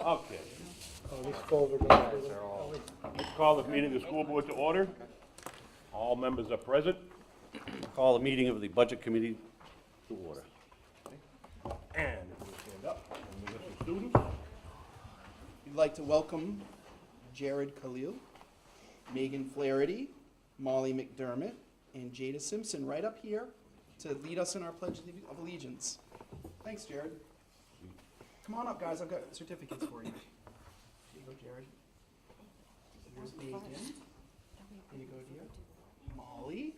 Okay, This folder goes with it. let's call the meeting of the school board to order. All members are present. Call the meeting of the Budget Committee to order. And if we stand up, and we got some students. We'd like to welcome Jared Khalil, Megan Flaherty, Molly McDermott, and Jada Simpson right up here to lead us in our Pledge of Allegiance. Thanks, Jared. Come on up, guys. I've got certificates for you. Here you go, Jared. Here's Megan. Here you go, dear. Molly.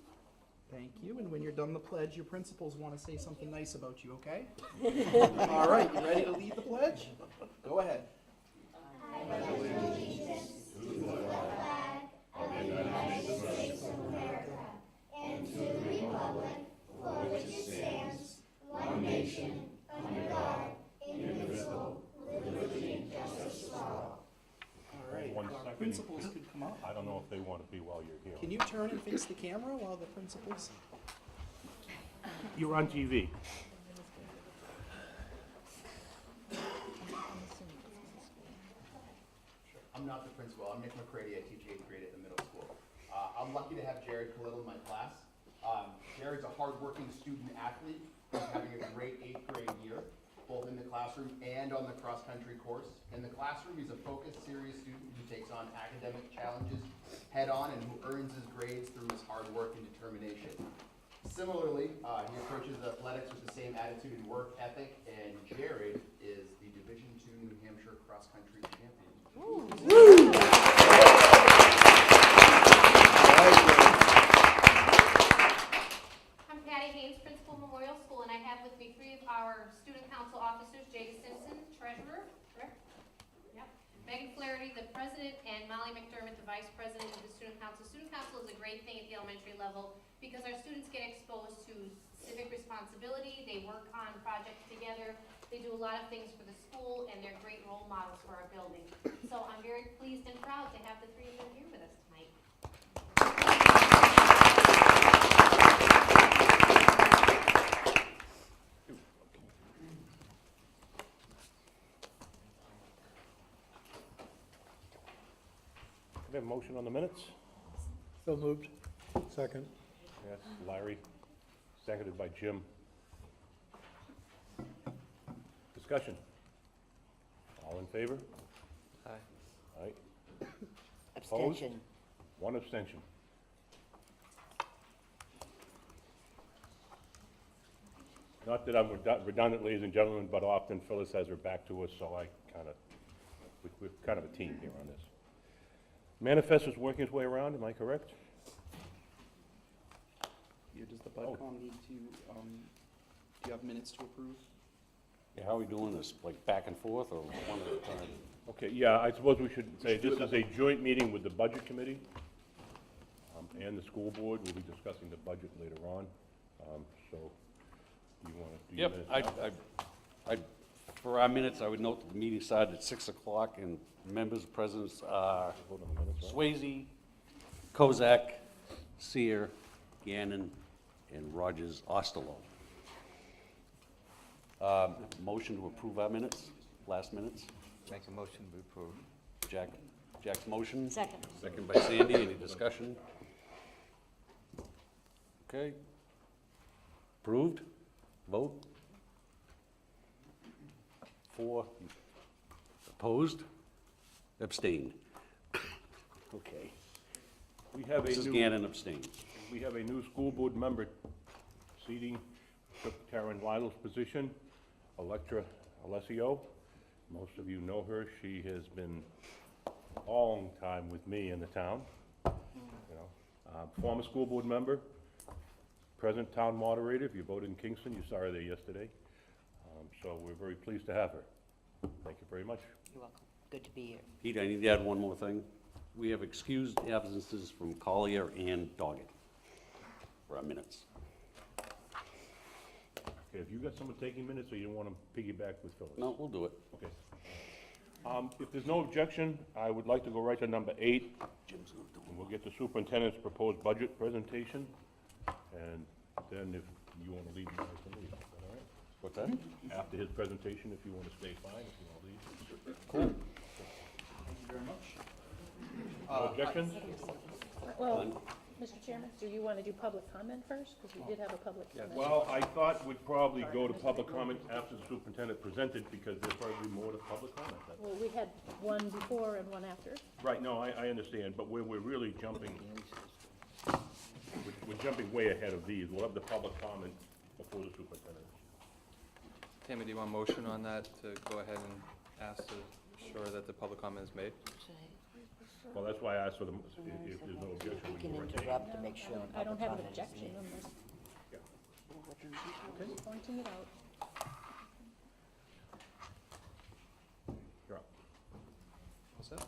Thank you. And when you're done the pledge, your principals want to say something nice about you, okay? All right, you ready to lead the pledge? Go ahead. All right, One our second. principals could come up. I don't know if they want to be while you're here. Can you turn and face the camera while the principals? You're on TV. I'm not the principal. I'm Nick McCready. I teach 8th grade at the middle school. I'm lucky to have Jared Khalil in my class. Jared's a hardworking student athlete who's having a great 8th grade year, both in the classroom and on the cross-country course. In the classroom, he's a focused, serious student who takes on academic challenges head-on and who earns his grades through his hard work and determination. Similarly, he approaches athletics with the same attitude and work ethic, and Jared is the Division II New Hampshire cross-country champion. I'm Patty Haynes, Principal Memorial School, and I have with me 3 of our student council officers, Jada Simpson, treasurer, correct? Yep. Megan Flaherty, the president, and Molly McDermott, the vice president of the student council. Student council is a great thing at the elementary level because our students get exposed to civic responsibility, they work on projects together, they do a lot of things for the school, and they're great role models for our building. So I'm very pleased and proud to have the 3 of them here with us tonight. Can we have a motion on the minutes? So moved. Second. Yes, Larry, seconded by Jim. Discussion. All in favor? Aye. Aye. Abstention. 1 abstention. Not that I'm redundant, ladies and gentlemen, but often Phyllis has her back to us, so we're kind of a team here on this. Manifest is working its way around, am I correct? Here, does the BudCom need to, do you have minutes to approve? Yeah, how are we doing this? Like back and forth or one at a time? Okay, yeah, I suppose we should say this is a joint meeting with the Budget Committee and the school board. We'll be discussing the budget later on. So, do you want to do your Yep, minutes now? for our minutes, I would note that the meeting started at 6 o'clock and members, presidents are Vote on the minutes, right? Swayze, Kozak, Sear, Gannon, and Rogers Osterloh. Motion to approve our minutes, last minutes. Make a motion to approve. Jack's motion. Second. Second by Sandy. Any discussion? Okay. Approved. Vote. 4. Opposed. Abstained. Okay. We have a Mrs. new, Gannon abstained. we have a new school board member seating, took Karen Lytle's position, Electra Alessio. Most of you know her. She has been a long time with me in the town. Former school board member, present town moderator. If you voted in Kingston, you saw her there yesterday. So we're very pleased to have her. Thank you very much. You're welcome. Good to be here. Pete, I need to add one more thing. We have excused absences from Collier and Doggett for our minutes. Okay, have you got someone taking minutes, or you don't want to piggyback with Phyllis? No, we'll do it. Okay. If there's no objection, I would like to go right to number 8. Jim's gonna do And we'll get the superintendent's proposed budget presentation, and then if you want to leave, you guys can leave. Is that all right? What's that? After his presentation, if you want to stay, fine. If you want to leave. Thank you very much. No objections? Well, Mr. Chairman, do you want to do public comment first? Because we did have a public comment. Well, I thought we'd probably go to public comment after the superintendent presented, because there's probably more to public comment. Well, we had one before and one after. Right, no, I understand, but we're really jumping, we're jumping way ahead of these. We'll have the public comment before the superintendent. Tammy, do you want a motion on that to go ahead and ask to ensure that the public comment is made? Well, that's why I asked for the, if there's no objection, We we can can retain. interrupt to make sure. I don't have an public comment is objection made. unless Yeah. I'm pointing it out. Sure. What's that?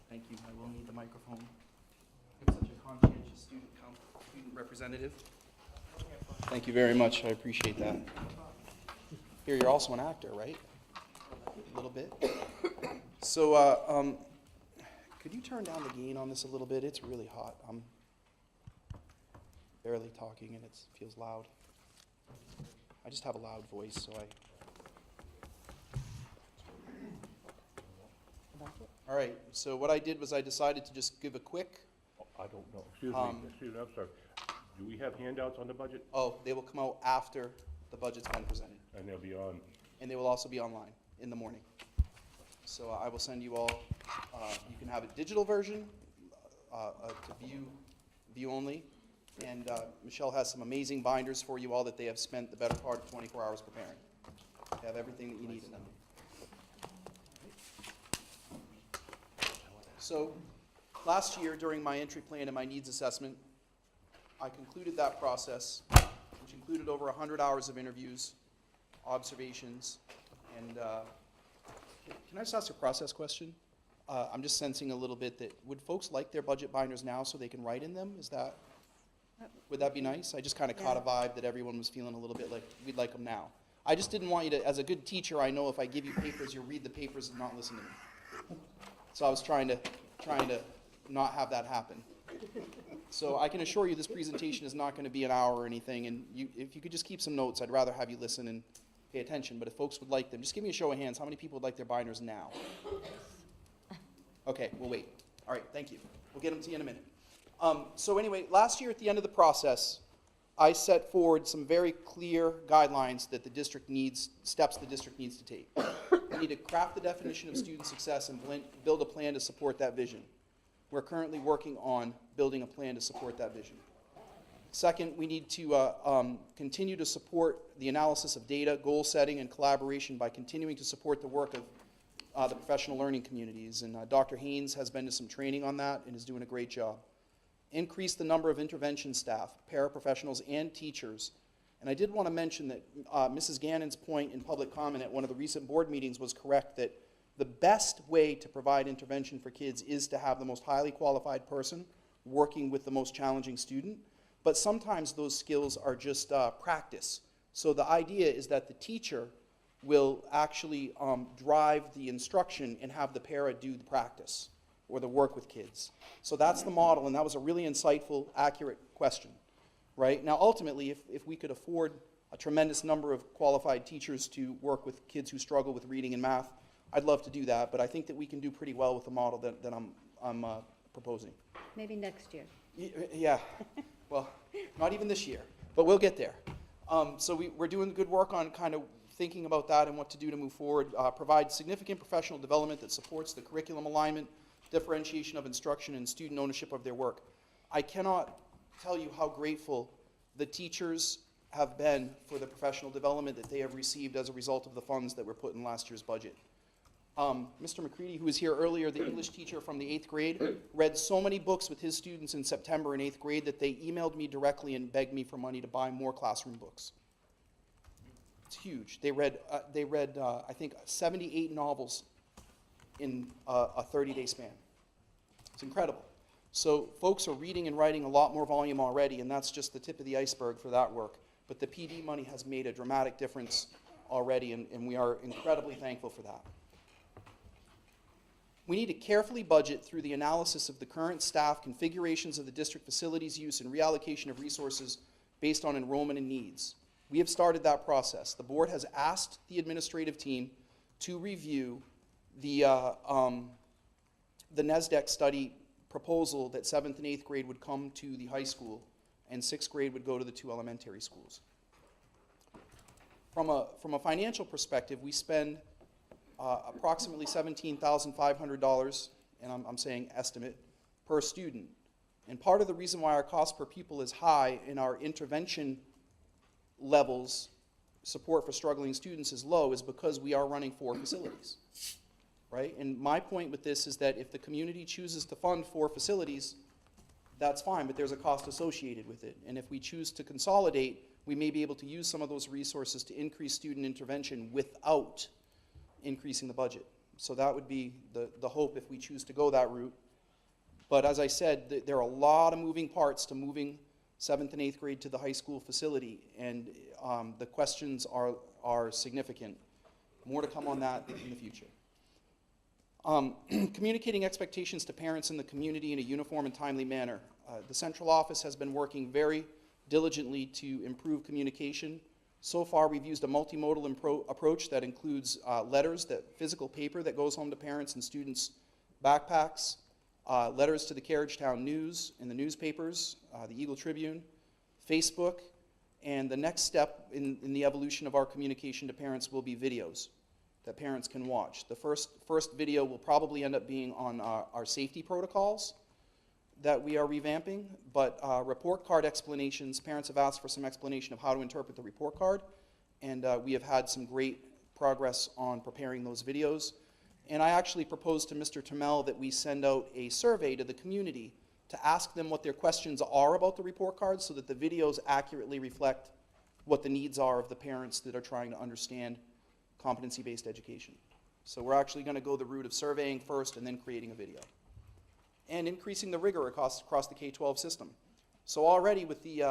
Thank you, I will need the microphone. I'm such a conscientious student representative. Thank you very much, I appreciate that. Here, you're also an actor, right? A little bit. So, could you turn down the gain on this a little bit? It's really hot. I'm barely talking and it feels loud. I just have a loud voice, so I... All right, so what I did was I decided to just give a quick, I don't know, excuse me, I'm sorry. Do we have handouts on the budget? oh, they will come out after the budget's been presented. And they'll be on, And they will also be online in the morning. So I will send you all, you can have a digital version to view only. And Michelle has some amazing binders for you all that they have spent the better part of 24 hours preparing. They have everything that you need in them. So last year, during my entry plan and my needs assessment, I concluded that process, which included over 100 hours of interviews, observations, and can I just ask a process question? I'm just sensing a little bit that, would folks like their budget binders now so they can write in them? Would that be nice? I just kind of caught a vibe that everyone was feeling a little bit like, we'd like them now. I just didn't want you to, as a good teacher, I know if I give you papers, you'll read the papers and not listen to me. So I was trying to not have that happen. So I can assure you this presentation is not going to be an hour or anything, and if you could just keep some notes, I'd rather have you listen and pay attention, but if folks would like them, just give me a show of hands. How many people would like their binders now? Okay, we'll wait. All right, thank you. We'll get them to you in a minute. So anyway, last year at the end of the process, I set forward some very clear guidelines that the district needs, steps the district needs to take. We need to craft the definition of student success and build a plan to support that vision. We're currently working on building a plan to support that vision. Second, we need to continue to support the analysis of data, goal setting, and collaboration by continuing to support the work of the professional learning communities. And Dr. Haynes has been to some training on that and is doing a great job. Increase the number of intervention staff, paraprofessionals, and teachers. And I did want to mention that Mrs. Gannon's point in public comment at one of the recent board meetings was correct, that the best way to provide intervention for kids is to have the most highly qualified person working with the most challenging student. But sometimes those skills are just practice. So the idea is that the teacher will actually drive the instruction and have the para do the practice or the work with kids. So that's the model, and that was a really insightful, accurate question, right? Now, ultimately, if we could afford a tremendous number of qualified teachers to work with kids who struggle with reading and math, I'd love to do that, but I think that we can do pretty well with the model that I'm proposing. Maybe next year. Yeah, well, not even this year, but we'll get there. So we're doing good work on kind of thinking about that and what to do to move forward. Provide significant professional development that supports the curriculum alignment, differentiation of instruction, and student ownership of their work. I cannot tell you how grateful the teachers have been for the professional development that they have received as a result of the funds that were put in last year's budget. Mr. McCready, who was here earlier, the English teacher from the 8th grade, read so many books with his students in September in 8th grade that they emailed me directly and begged me for money to buy more classroom books. It's huge. They read I think, 78 novels in a 30-day span. It's incredible. So folks are reading and writing a lot more volume already, and that's just the tip of the iceberg for that work. But the PD money has made a dramatic difference already, and we are incredibly thankful for that. We need to carefully budget through the analysis of the current staff, configurations of the district facilities use, and reallocation of resources based on enrollment and needs. We have started that process. The board has asked the administrative team to review the NESDEC study proposal that 7th and 8th grade would come to the high school and 6th grade would go to the 2 elementary schools. From a financial perspective, we spend approximately $17,500, and I'm saying estimate, per student. And part of the reason why our cost per pupil is high and our intervention levels, support for struggling students, is low is because we are running 4 facilities, right? And my point with this is that if the community chooses to fund 4 facilities, that's fine, but there's a cost associated with it. And if we choose to consolidate, we may be able to use some of those resources to increase student intervention without increasing the budget. So that would be the hope if we choose to go that route. But as I said, there are a lot of moving parts to moving 7th and 8th grade to the high school facility, and the questions are significant. More to come on that in the future. Communicating expectations to parents in the community in a uniform and timely manner. The central office has been working very diligently to improve communication. So far, we've used a multimodal approach that includes letters, physical paper that goes home to parents and students' backpacks, letters to the Carriagetown News and the newspapers, the Eagle Tribune, Facebook, and the next step in the evolution of our communication to parents will be videos that parents can watch. The first video will probably end up being on our safety protocols that we are revamping, but report card explanations, parents have asked for some explanation of how to interpret the report card, and we have had some great progress on preparing those videos. And I actually proposed to Mr. Tamel that we send out a survey to the community to ask them what their questions are about the report cards so that the videos accurately reflect what the needs are of the parents that are trying to understand competency-based education. So we're actually going to go the route of surveying first and then creating a video. And increasing the rigor across the K-12 system. So already with the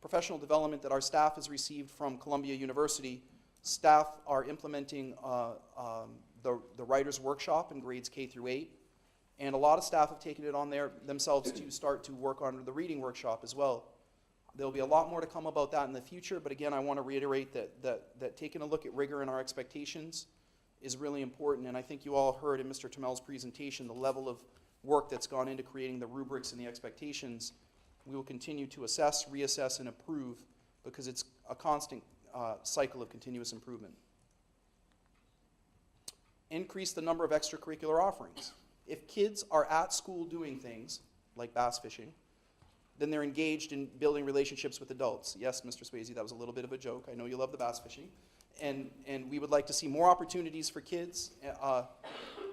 professional development that our staff has received from Columbia University, staff are implementing the writer's workshop in grades K through 8. And a lot of staff have taken it on themselves to start to work on the reading workshop as well. There'll be a lot more to come about that in the future, but again, I want to reiterate that taking a look at rigor and our expectations is really important, and I think you all heard in Mr. Tamel's presentation the level of work that's gone into creating the rubrics and the expectations. We will continue to assess, reassess, and improve because it's a constant cycle of continuous improvement. Increase the number of extracurricular offerings. If kids are at school doing things like bass fishing, then they're engaged in building relationships with adults. Yes, Mr. Swayze, that was a little bit of a joke. I know you love the bass fishing. And we would like to see more opportunities for kids.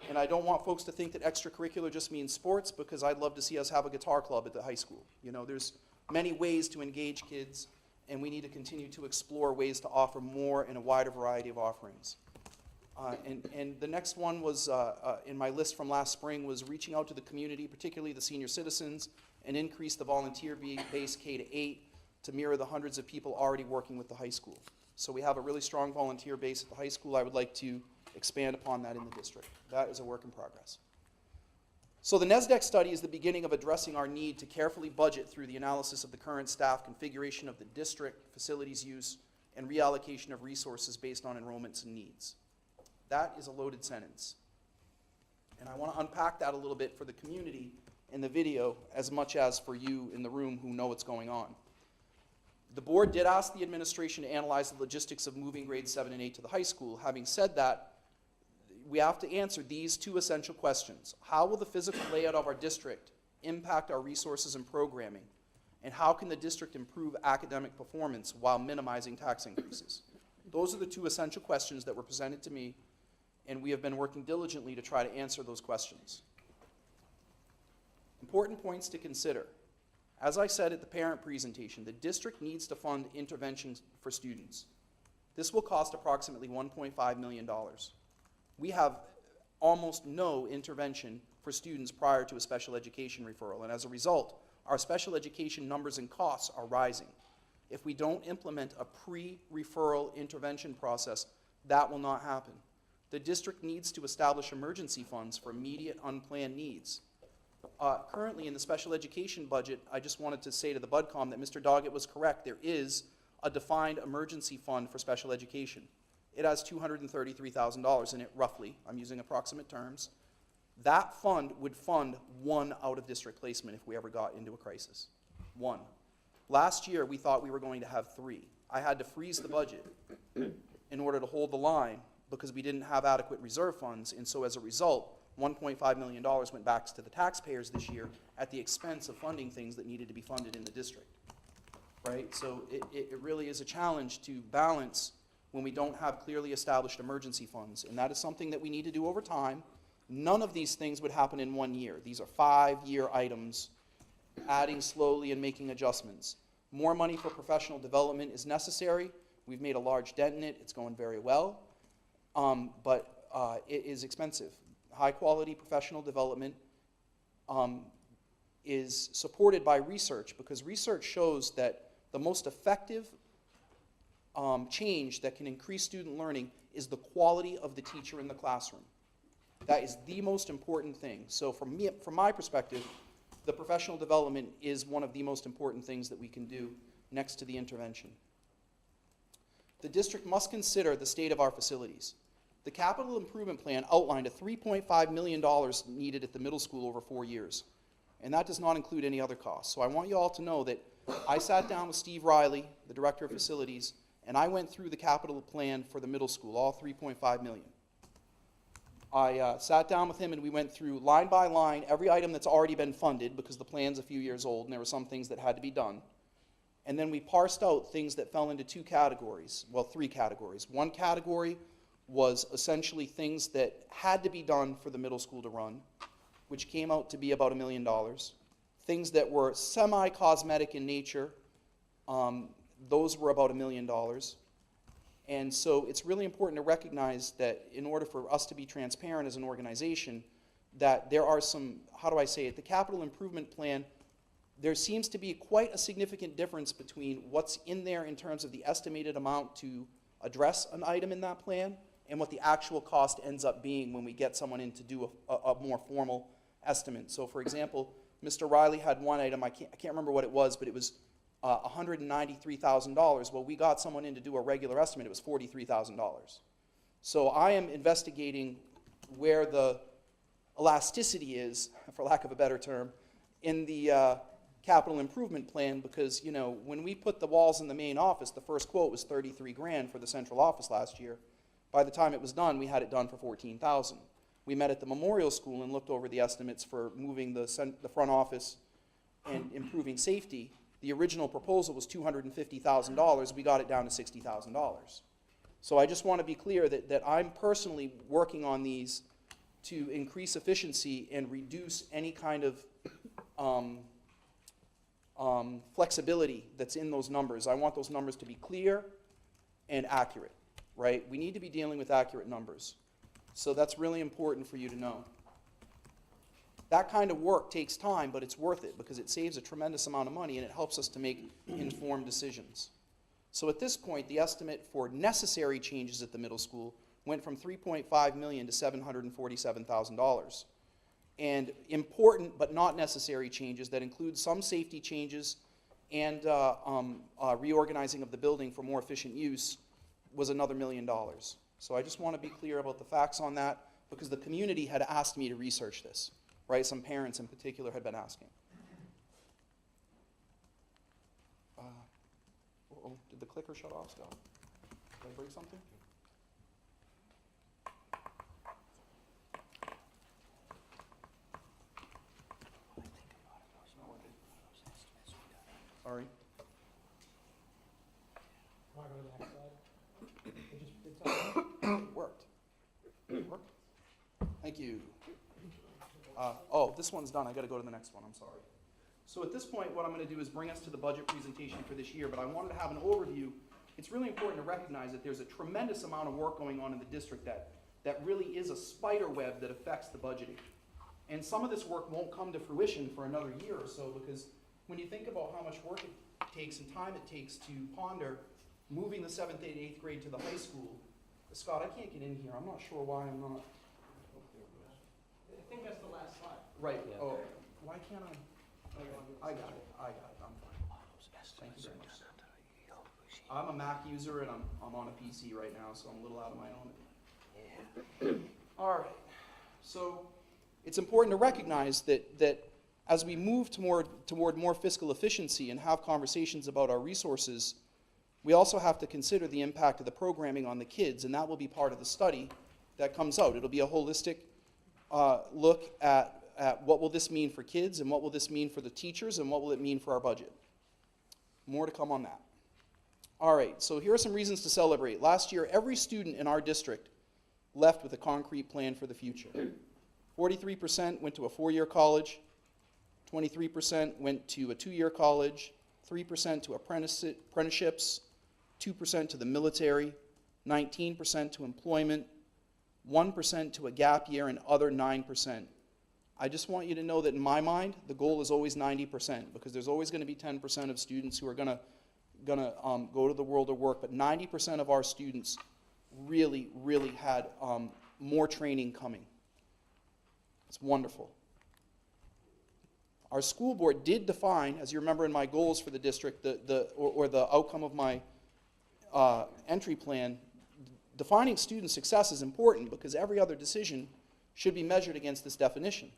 And I don't want folks to think that extracurricular just means sports, because I'd love to see us have a guitar club at the high school. You know, there's many ways to engage kids, and we need to continue to explore ways to offer more and a wider variety of offerings. And the next one was, in my list from last spring, was reaching out to the community, particularly the senior citizens, and increase the volunteer-based K-8 to mirror the hundreds of people already working with the high school. So we have a really strong volunteer base at the high school. I would like to expand upon that in the district. That is a work in progress. So the NESDEC study is the beginning of addressing our need to carefully budget through the analysis of the current staff configuration of the district, facilities use, and reallocation of resources based on enrollments and needs. That is a loaded sentence. And I want to unpack that a little bit for the community in the video as much as for you in the room who know what's going on. The board did ask the administration to analyze the logistics of moving grades 7 and 8 to the high school. Having said that, we have to answer these 2 essential questions. How will the physical layout of our district impact our resources and programming? And how can the district improve academic performance while minimizing tax increases? Those are the 2 essential questions that were presented to me, and we have been working diligently to try to answer those questions. Important points to consider. As I said at the parent presentation, the district needs to fund interventions for students. This will cost approximately $1.5 million. We have almost no intervention for students prior to a special education referral, and as a result, our special education numbers and costs are rising. If we don't implement a pre-referral intervention process, that will not happen. The district needs to establish emergency funds for immediate unplanned needs. Currently, in the special education budget, I just wanted to say to the BudCom that Mr. Doggett was correct. There is a defined emergency fund for special education. It has $233,000 in it, roughly. I'm using approximate terms. That fund would fund one out-of-district placement if we ever got into a crisis. One. Last year, we thought we were going to have 3. I had to freeze the budget in order to hold the line because we didn't have adequate reserve funds, and so as a result, $1.5 million went back to the taxpayers this year at the expense of funding things that needed to be funded in the district, right? So it really is a challenge to balance when we don't have clearly established emergency funds, and that is something that we need to do over time. None of these things would happen in 1 year. These are 5-year items, adding slowly and making adjustments. More money for professional development is necessary. We've made a large dent in it. It's going very well, but it is expensive. High-quality professional development is supported by research, because research shows that the most effective change that can increase student learning is the quality of the teacher in the classroom. That is the most important thing. So from my perspective, the professional development is one of the most important things that we can do next to the intervention. The district must consider the state of our facilities. The capital improvement plan outlined a $3.5 million needed at the middle school over 4 years, and that does not include any other costs. So I want you all to know that I sat down with Steve Riley, the director of facilities, and I went through the capital plan for the middle school, all $3.5 million. I sat down with him and we went through line by line every item that's already been funded, because the plan's a few years old and there were some things that had to be done. And then we parsed out things that fell into 2 categories, well, 3 categories. One category was essentially things that had to be done for the middle school to run, which came out to be about $1 million. Things that were semi-cosmetic in nature, those were about $1 million. And so it's really important to recognize that in order for us to be transparent as an organization, that there are some, how do I say it, the capital improvement plan, there seems to be quite a significant difference between what's in there in terms of the estimated amount to address an item in that plan and what the actual cost ends up being when we get someone in to do a more formal estimate. So for example, Mr. Riley had one item, I can't remember what it was, but it was $193,000. Well, we got someone in to do a regular estimate, it was $43,000. So I am investigating where the elasticity is, for lack of a better term, in the capital improvement plan, because, you know, when we put the walls in the main office, the first quote was $33 grand for the central office last year. By the time it was done, we had it done for $14,000. We met at the Memorial School and looked over the estimates for moving the front office and improving safety. The original proposal was $250,000. We got it down to $60,000. So I just want to be clear that I'm personally working on these to increase efficiency and reduce any kind of flexibility that's in those numbers. I want those numbers to be clear and accurate, right? We need to be dealing with accurate numbers. So that's really important for you to know. That kind of work takes time, but it's worth it because it saves a tremendous amount of money and it helps us to make informed decisions. So at this point, the estimate for necessary changes at the middle school went from $3.5 million to $747,000. And important but not necessary changes that include some safety changes and reorganizing of the building for more efficient use was another $1 million. So I just want to be clear about the facts on that because the community had asked me to research this. Right, some parents in particular had been asking. Uh-oh, did the clicker shut off still? Did I break something? Sorry. Want to go to the next slide? It worked. It worked? Thank you. Oh, this one's done. I got to go to the next one. I'm sorry. So at this point, what I'm going to do is bring us to the budget presentation for this year, but I wanted to have an overview. It's really important to recognize that there's a tremendous amount of work going on in the district that really is a spider web that affects the budgeting. And some of this work won't come to fruition for another year or so because when you think about how much work it takes and time it takes to ponder moving the 7th, 8th, 8th grade to the high school, Scott, I can't get in here. I'm not sure why I'm not. I think that's the last slide. Right. Yeah. Oh, Why can't I got it, I'm fine. Thank you very much. I'm a Mac user and I'm on a PC right now, so I'm a little out of my element. All right, so it's important to recognize that as we move toward more fiscal efficiency and have conversations about our resources, we also have to consider the impact of the programming on the kids, and that will be part of the study that comes out. It'll be a holistic look at what will this mean for kids, and what will this mean for the teachers, and what will it mean for our budget. More to come on that. All right, so here are some reasons to celebrate. Last year, every student in our district left with a concrete plan for the future. 43% went to a 4-year college, 23% went to a 2-year college, 3% to apprenticeships, 2% to the military, 19% to employment, 1% to a gap year, and other 9%. I just want you to know that in my mind, the goal is always 90%, because there's always going to be 10% of students who are going to go to the world of work, but 90% of our students really had more training coming. It's wonderful. Our school board did define, as you remember in my goals for the district, the outcome of my entry plan. Defining student success is important because every other decision should be measured against this definition.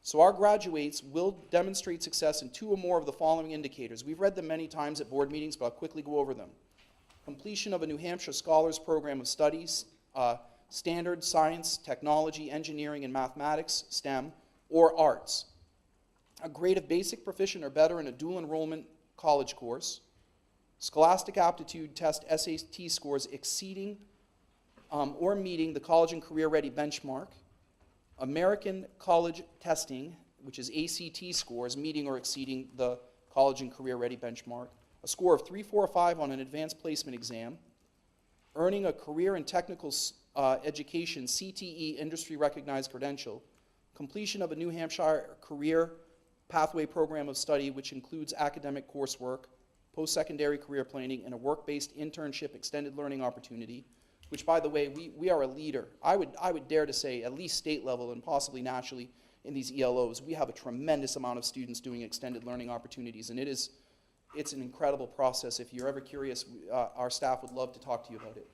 So our graduates will demonstrate success in 2 or more of the following indicators. We've read them many times at board meetings, but I'll quickly go over them. Completion of a New Hampshire Scholars Program of Studies, standard science, technology, engineering, and mathematics, STEM, or arts. A grade of basic proficient or better in a dual enrollment college course. Scholastic aptitude test SAT scores exceeding or meeting the college and career ready benchmark. American College Testing, which is ACT scores, meeting or exceeding the college and career ready benchmark. A score of 3, 4, or 5 on an advanced placement exam. Earning a career and technical education CTE industry recognized credential. Completion of a New Hampshire career pathway program of study, which includes academic coursework, post-secondary career planning, and a work-based internship extended learning opportunity, which, by the way, we are a leader. I would dare to say, at least state level and possibly nationally in these ELOs, we have a tremendous amount of students doing extended learning opportunities, and it's an incredible process. If you're ever curious, our staff would love to talk to you about it.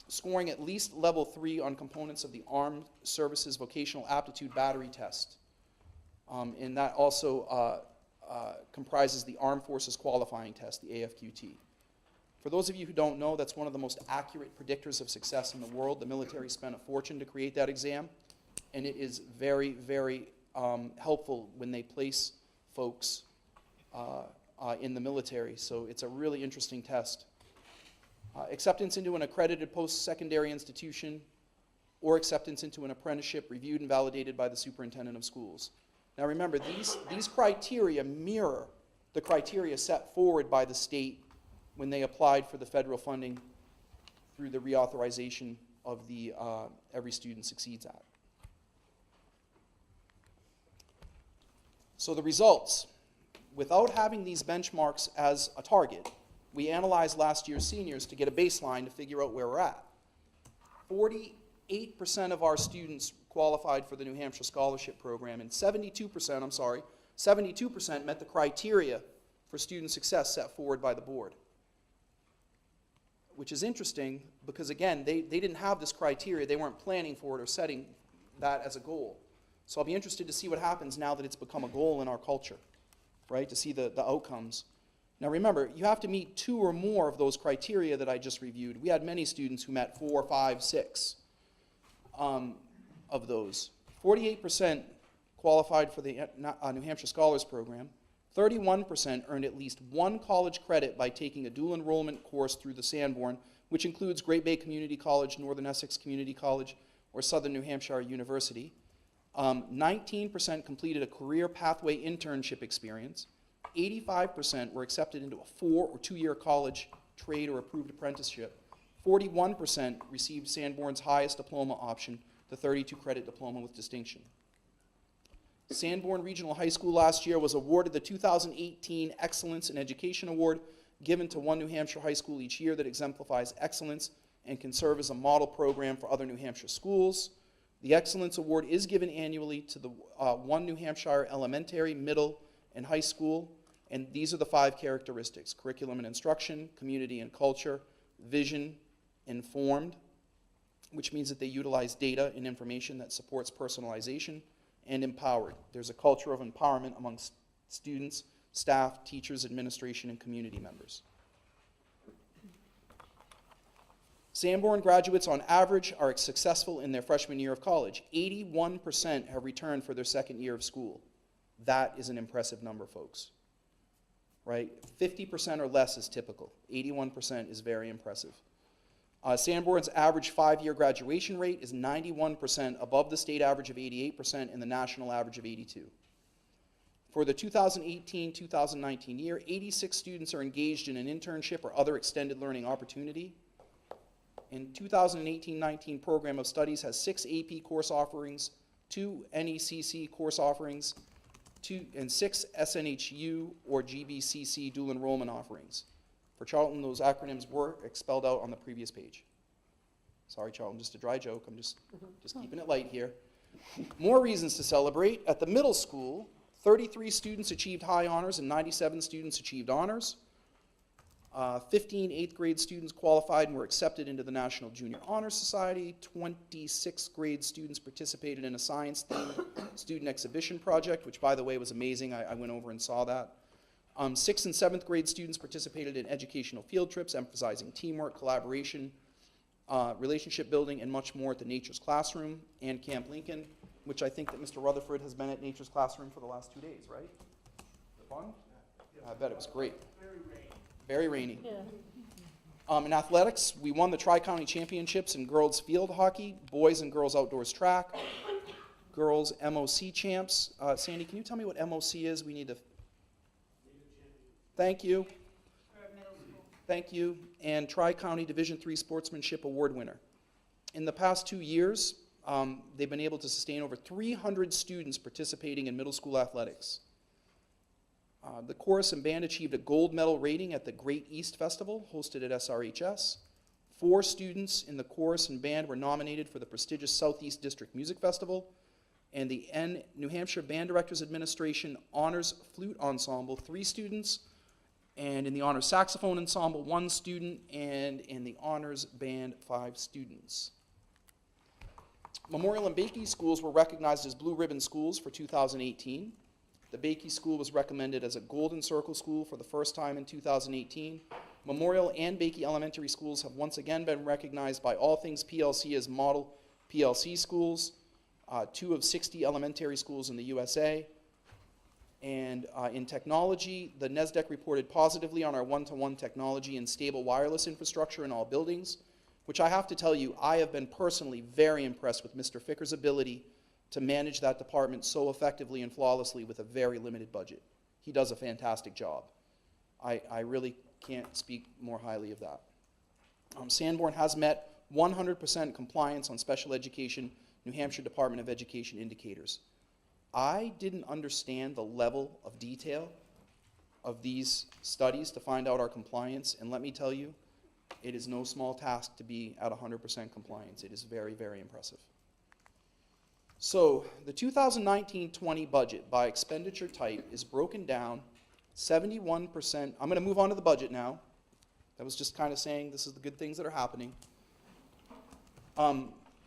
Scoring at least level 3 on components of the Armed Services Vocational Aptitude Battery Test. And that also comprises the Armed Forces Qualifying Test, the AFQT. For those of you who don't know, that's one of the most accurate predictors of success in the world. The military spent a fortune to create that exam, and it is very, very helpful when they place folks in the military. So it's a really interesting test. Acceptance into an accredited post-secondary institution or acceptance into an apprenticeship reviewed and validated by the superintendent of schools. Now remember, these criteria mirror the criteria set forward by the state when they applied for the federal funding through the reauthorization of the Every Student Succeeds Act. So the results, without having these benchmarks as a target, we analyzed last year's seniors to get a baseline to figure out where we're at. 48% of our students qualified for the New Hampshire Scholarship Program, and 72% met the criteria for student success set forward by the board. Which is interesting because, again, they didn't have this criteria. They weren't planning for it or setting that as a goal. So I'll be interested to see what happens now that it's become a goal in our culture, right, to see the outcomes. Now remember, you have to meet 2 or more of those criteria that I just reviewed. We had many students who met 4, 5, 6 of those. 48% qualified for the New Hampshire Scholars Program. 31% earned at least 1 college credit by taking a dual enrollment course through the Sanborn, which includes Great Bay Community College, Northern Essex Community College, or Southern New Hampshire University. 19% completed a career pathway internship experience. 85% were accepted into a 4 or 2-year college trade or approved apprenticeship. 41% received Sanborn's highest diploma option, the 32-credit diploma with distinction. Sanborn Regional High School last year was awarded the 2018 Excellence in Education Award, given to one New Hampshire high school each year that exemplifies excellence and can serve as a model program for other New Hampshire schools. The Excellence Award is given annually to the one New Hampshire elementary, middle, and high school, and these are the 5 characteristics: curriculum and instruction, community and culture, vision, informed, which means that they utilize data and information that supports personalization, and empowered. There's a culture of empowerment amongst students, staff, teachers, administration, and community members. Sanborn graduates on average are successful in their freshman year of college. 81% have returned for their second year of school. That is an impressive number, folks. Right? 50% or less is typical. 81% is very impressive. Sanborn's average 5-year graduation rate is 91%, above the state average of 88% and the national average of 82%. For the 2018-2019 year, 86 students are engaged in an internship or other extended learning opportunity. In 2018-19 program of studies has 6 AP course offerings, 2 NECC course offerings, 6 SNHU or GBCC dual enrollment offerings. For Charlton, those acronyms were expelled out on the previous page. Sorry, Charlton, just a dry joke. I'm just keeping it light here. More reasons to celebrate. At the middle school, 33 students achieved high honors and 97 students achieved honors. 15 8th grade students qualified and were accepted into the National Junior Honor Society. 26th grade students participated in a science-themed student exhibition project, which, by the way, was amazing. I went over and saw that. 6th and 7th grade students participated in educational field trips, emphasizing teamwork, collaboration, relationship building, and much more at the Nature's Classroom and Camp Lincoln, which I think that Mr. Rutherford has been at Nature's Classroom for the last 2 days, right? Fun? I bet it was great. Very rainy. Yeah. In athletics, we won the Tri-County Championships in girls field hockey, boys and girls outdoors track, girls MOC champs. Sandy, can you tell me what MOC is? We need to... Thank you. Thank you. And Tri-County Division III Sportsmanship Award winner. In the past 2 years, they've been able to sustain over 300 students participating in middle school athletics. The chorus and band achieved a gold medal rating at the Great East Festival, hosted at SRHS. 4 students in the chorus and band were nominated for the prestigious Southeast District Music Festival, and the New Hampshire Band Directors Administration Honors Flute Ensemble, 3 students, and in the Honors Saxophone Ensemble, 1 student, and in the Honors Band, 5 students. Memorial and Bakey schools were recognized as Blue Ribbon schools for 2018. The Bakey School was recommended as a Golden Circle School for the first time in 2018. Memorial and Bakey Elementary Schools have once again been recognized by All Things PLC as model PLC schools, 2 of 60 elementary schools in the USA. And in technology, the NESDEC reported positively on our one-to-one technology and stable wireless infrastructure in all buildings, which I have to tell you, I have been personally very impressed with Mr. Ficker's ability to manage that department so effectively and flawlessly with a very limited budget. He does a fantastic job. I really can't speak more highly of that. Sanborn has met 100% compliance on special education New Hampshire Department of Education indicators. I didn't understand the level of detail of these studies to find out our compliance, and let me tell you, it is no small task to be at 100% compliance. It is very, very impressive. So the 2019-20 budget by expenditure type is broken down 71%. I'm going to move on to the budget now. That was just kind of saying this is the good things that are happening.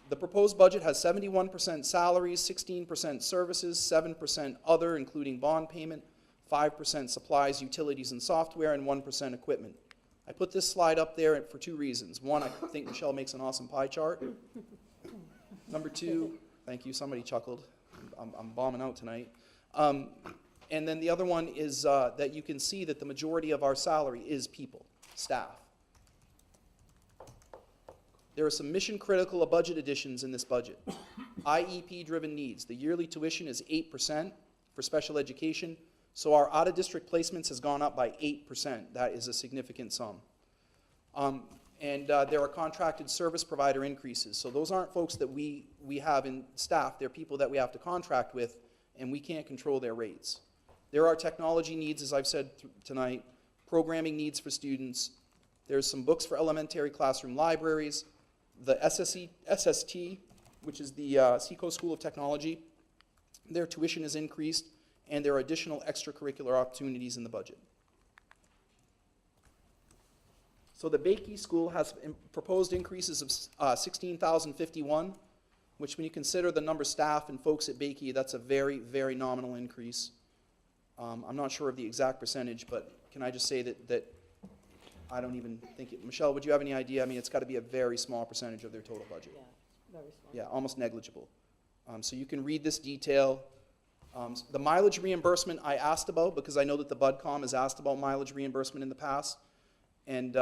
The proposed budget has 71% salaries, 16% services, 7% other, including bond payment, 5% supplies, utilities, and software, and 1% equipment. I put this slide up there for 2 reasons. One, I think Michelle makes an awesome pie chart. Number 2, thank you, somebody chuckled. I'm bombing out tonight. And then the other one is that you can see that the majority of our salary is people, staff. There are some mission-critical budget additions in this budget. IEP-driven needs. The yearly tuition is 8% for special education, so our out-of-district placements has gone up by 8%. That is a significant sum. And there are contracted service provider increases. So those aren't folks that we have in staff. They're people that we have to contract with, and we can't control their rates. There are technology needs, as I've said tonight, programming needs for students. There's some books for elementary classroom libraries. The SST which is the Seacoast School of Technology. Their tuition is increased, and there are additional extracurricular opportunities in the budget. So the Bakey School has proposed increases of $16,051, which when you consider the number of staff and folks at Bakey, that's a very, very nominal increase. I'm not sure of the exact percentage, but can I just say that I don't even think it, Michelle, would you have any idea? I mean, it's got to be a very small percentage of their total budget. Yeah, very small. Yeah, almost negligible. So you can read this detail. The mileage reimbursement I asked about, because I know that the BudCom has asked about mileage reimbursement in the past. And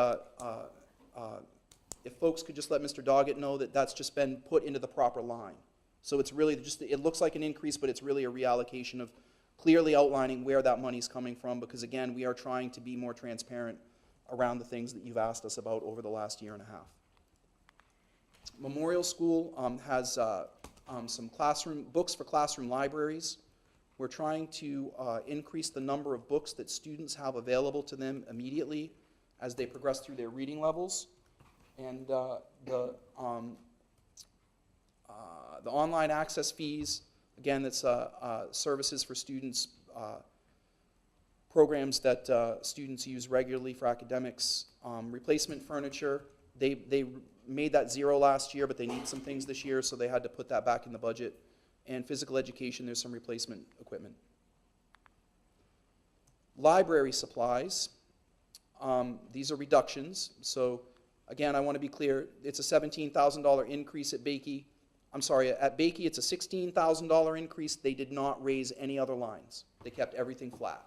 if folks could just let Mr. Doggett know that that's just been put into the proper line. So it's really just, it looks like an increase, but it's really a reallocation of clearly outlining where that money's coming from, because again, we are trying to be more transparent around the things that you've asked us about over the last year and a half. Memorial School has some books for classroom libraries. We're trying to increase the number of books that students have available to them immediately as they progress through their reading levels. And the online access fees, again, that's services for students, programs that students use regularly for academics. Replacement furniture, they made that zero last year, but they need some things this year, so they had to put that back in the budget. And physical education, there's some replacement equipment. Library supplies, these are reductions. So again, I want to be clear, it's a $17,000 increase at Bakey. I'm sorry, at Bakey it's a $16,000 increase. They did not raise any other lines. They kept everything flat.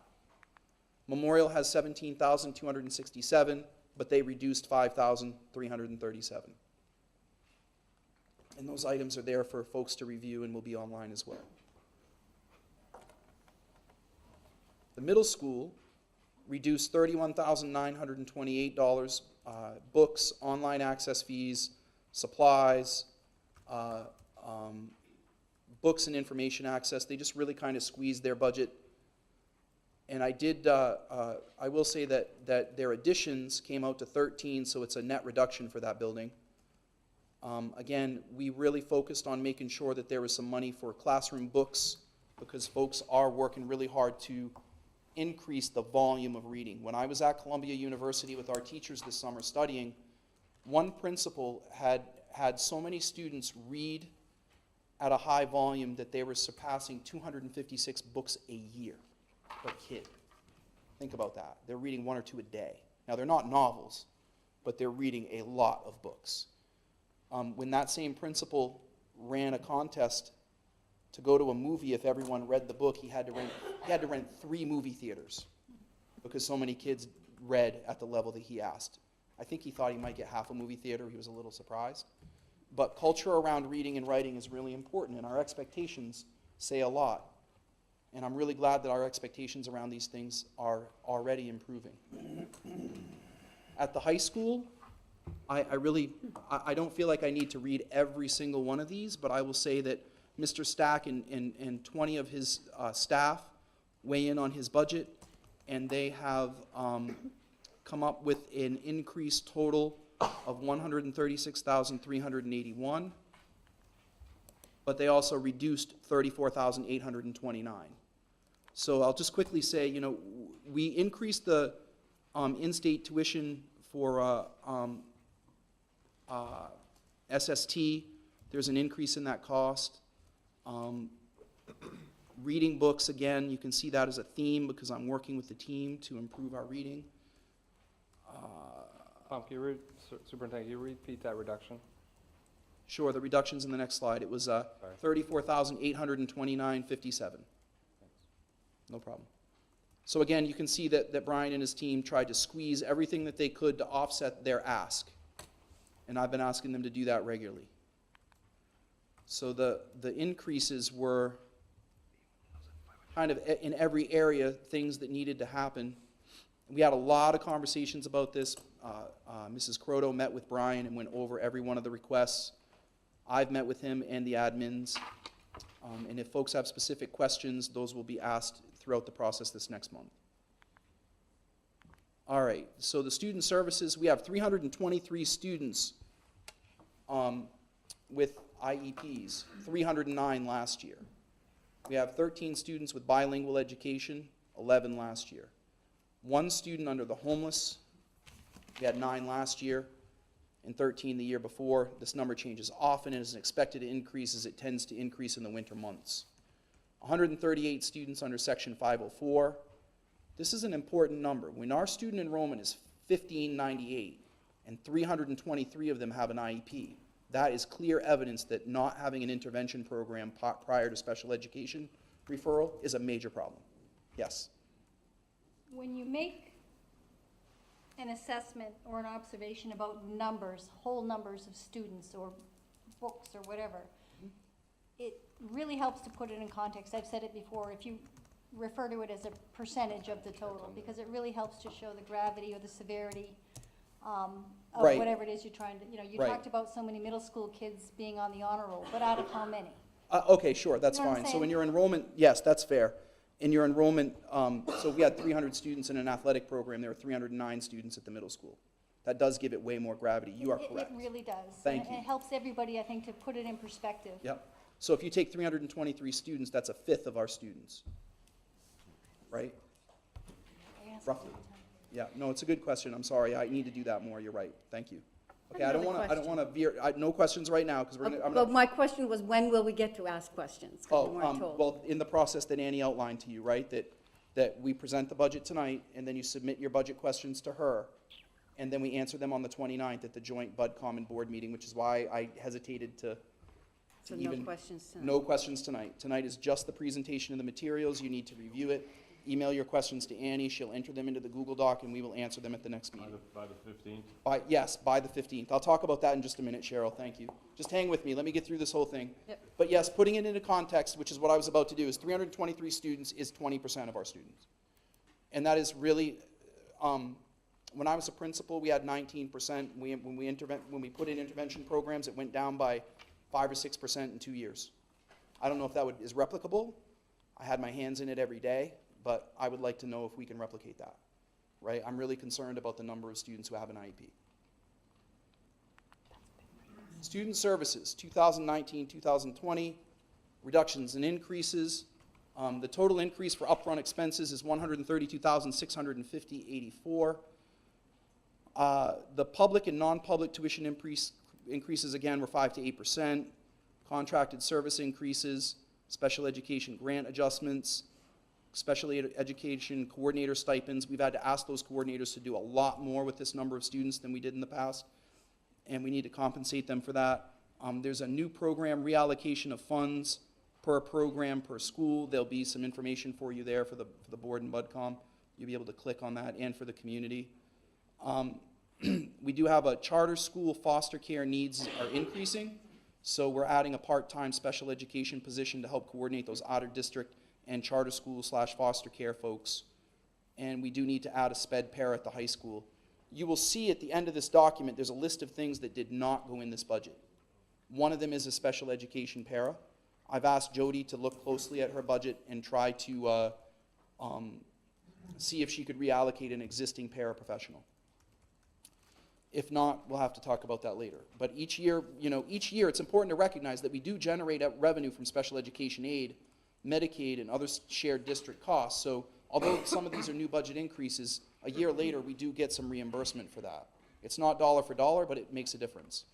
Memorial has $17,267, but they reduced $5,337. And those items are there for folks to review and will be online as well. The middle school reduced $31,928, books, online access fees, supplies, books and information access. They just really kind of squeezed their budget. And I will say that their additions came out to 13, so it's a net reduction for that building. Again, we really focused on making sure that there was some money for classroom books, because folks are working really hard to increase the volume of reading. When I was at Columbia University with our teachers this summer studying, one principal had so many students read at a high volume that they were surpassing 256 books a year per kid. Think about that. They're reading 1 or 2 a day. Now, they're not novels, but they're reading a lot of books. When that same principal ran a contest to go to a movie, if everyone read the book, he had to rent 3 movie theaters because so many kids read at the level that he asked. I think he thought he might get half a movie theater. He was a little surprised. But culture around reading and writing is really important, and our expectations say a lot. And I'm really glad that our expectations around these things are already improving. At the high school, I don't feel like I need to read every single one of these, but I will say that Mr. Stack and 20 of his staff weigh in on his budget, and they have come up with an increased total of $136,381, but they also reduced $34,829. So I'll just quickly say, you know, we increased the in-state tuition for SST. There's an increase in that cost. Reading books, again, you can see that as a theme because I'm working with the team to improve our reading. Tom, Superintendent, can you repeat that reduction? Sure, the reduction's in the next slide. It was $34,829.57. No problem. So again, you can see that Brian and his team tried to squeeze everything that they could to offset their ask. And I've been asking them to do that regularly. So the increases were kind of in every area, things that needed to happen. We had a lot of conversations about this. Mrs. Croto met with Brian and went over every one of the requests. I've met with him and the admins. And if folks have specific questions, those will be asked throughout the process this next month. All right, so the student services, we have 323 students with IEPs, 309 last year. We have 13 students with bilingual education, 11 last year. 1 student under the homeless, we had 9 last year, and 13 the year before. This number changes often and is expected to increase as it tends to increase in the winter months. 138 students under Section 504. This is an important number. When our student enrollment is 1598 and 323 of them have an IEP, that is clear evidence that not having an intervention program prior to special education referral is a major problem. Yes? When you make an assessment or an observation about numbers, whole numbers of students or books or whatever, it really helps to put it in context. I've said it before, if you refer to it as a percentage of the total, because it really helps to show the gravity or the severity of Right. whatever it is you're trying to, you Right. talked about so many middle school kids being on the honor roll, but out of how many? Okay, sure, that's You know what I'm fine. So in saying? your enrollment, yes, that's fair. In your enrollment, so we had 300 students in an athletic program, there were 309 students at the middle school. That does give it way more gravity. You are correct. It really does. Thank And you. it helps everybody, I think, to put it in perspective. Yep. So if you take 323 students, that's a fifth of our students, right? Roughly. Yeah, no, it's a good question. I'm sorry. I need to do that more. You're right. Thank you. Okay, I don't Another want to veer, no questions right now, because we're gonna, I'm But gonna. my question was, when will we get to ask questions? 'Cause we weren't told. Well, in the process that Annie outlined to you, right, that we present the budget tonight, and then you submit your budget questions to her, and then we answer them on the 29th at the joint Bud Common Board meeting, which is why I hesitated to So no even. questions tonight. No questions tonight. Tonight is just the presentation of the materials. You need to review it. Email your questions to Annie. She'll enter them into the Google Doc, and we will answer them at the next meeting. By the 15th? Yes, by the 15th. I'll talk about that in just a minute, Cheryl, thank you. Just hang with me, let me get through this whole thing. Yep. But yes, putting it into context, which is what I was about to do, is 323 students is 20% of our students. And that is really, when I was a principal, we had 19%. When we put in intervention programs, it went down by 5 or 6% in 2 years. I don't know if that is replicable. I had my hands in it every day, but I would like to know if we can replicate that. Right? I'm really concerned about the number of students who have an IEP. Student services, 2019, 2020, reductions and increases. The total increase for upfront expenses is $132,650.84. The public and non-public tuition increases again were 5 to 8%. Contracted service increases, special education grant adjustments, special education coordinator stipends. We've had to ask those coordinators to do a lot more with this number of students than we did in the past, and we need to compensate them for that. There's a new program reallocation of funds per program, per school. There'll be some information for you there for the board and BudCom. You'll be able to click on that, and for the community. We do have a charter school foster care needs are increasing, so we're adding a part-time special education position to help coordinate those out-of-district and charter school / foster care folks. And we do need to add a sped para at the high school. You will see at the end of this document, there's a list of things that did not go in this budget. One of them is a special education para. I've asked Jody to look closely at her budget and try to see if she could reallocate an existing paraprofessional. If not, we'll have to talk about that later. But each year, it's important to recognize that we do generate revenue from special education aid, Medicaid, and other shared district costs. So although some of these are new budget increases, a year later we do get some reimbursement for that. It's not dollar for dollar, but it makes a difference.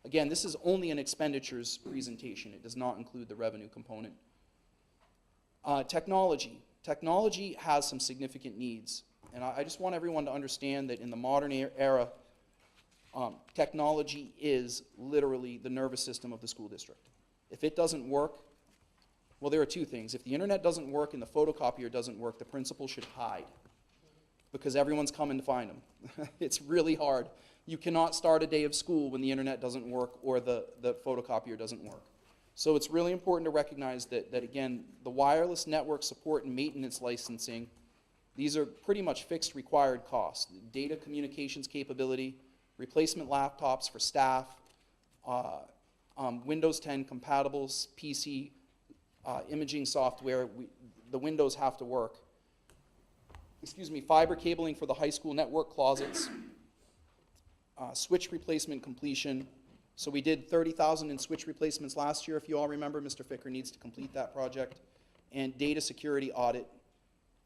Again, this is only an expenditures presentation. It does not include the revenue component. Technology. Technology has some significant needs. And I just want everyone to understand that in the modern era, technology is literally the nervous system of the school district. If it doesn't work, well, there are two things. If the internet doesn't work and the photocopier doesn't work, the principal should hide, because everyone's coming to find them. It's really hard. You cannot start a day of school when the internet doesn't work or the photocopier doesn't work. So it's really important to recognize that again, the wireless network support and maintenance licensing, these are pretty much fixed required costs. Data communications capability, replacement laptops for staff, Windows 10 compatible PC imaging software, the windows have to work. Fiber cabling for the high school network closets, switch replacement completion, So we did 30,000 in switch replacements last year, if you all remember. Mr. Ficker needs to complete that project. And data security audit.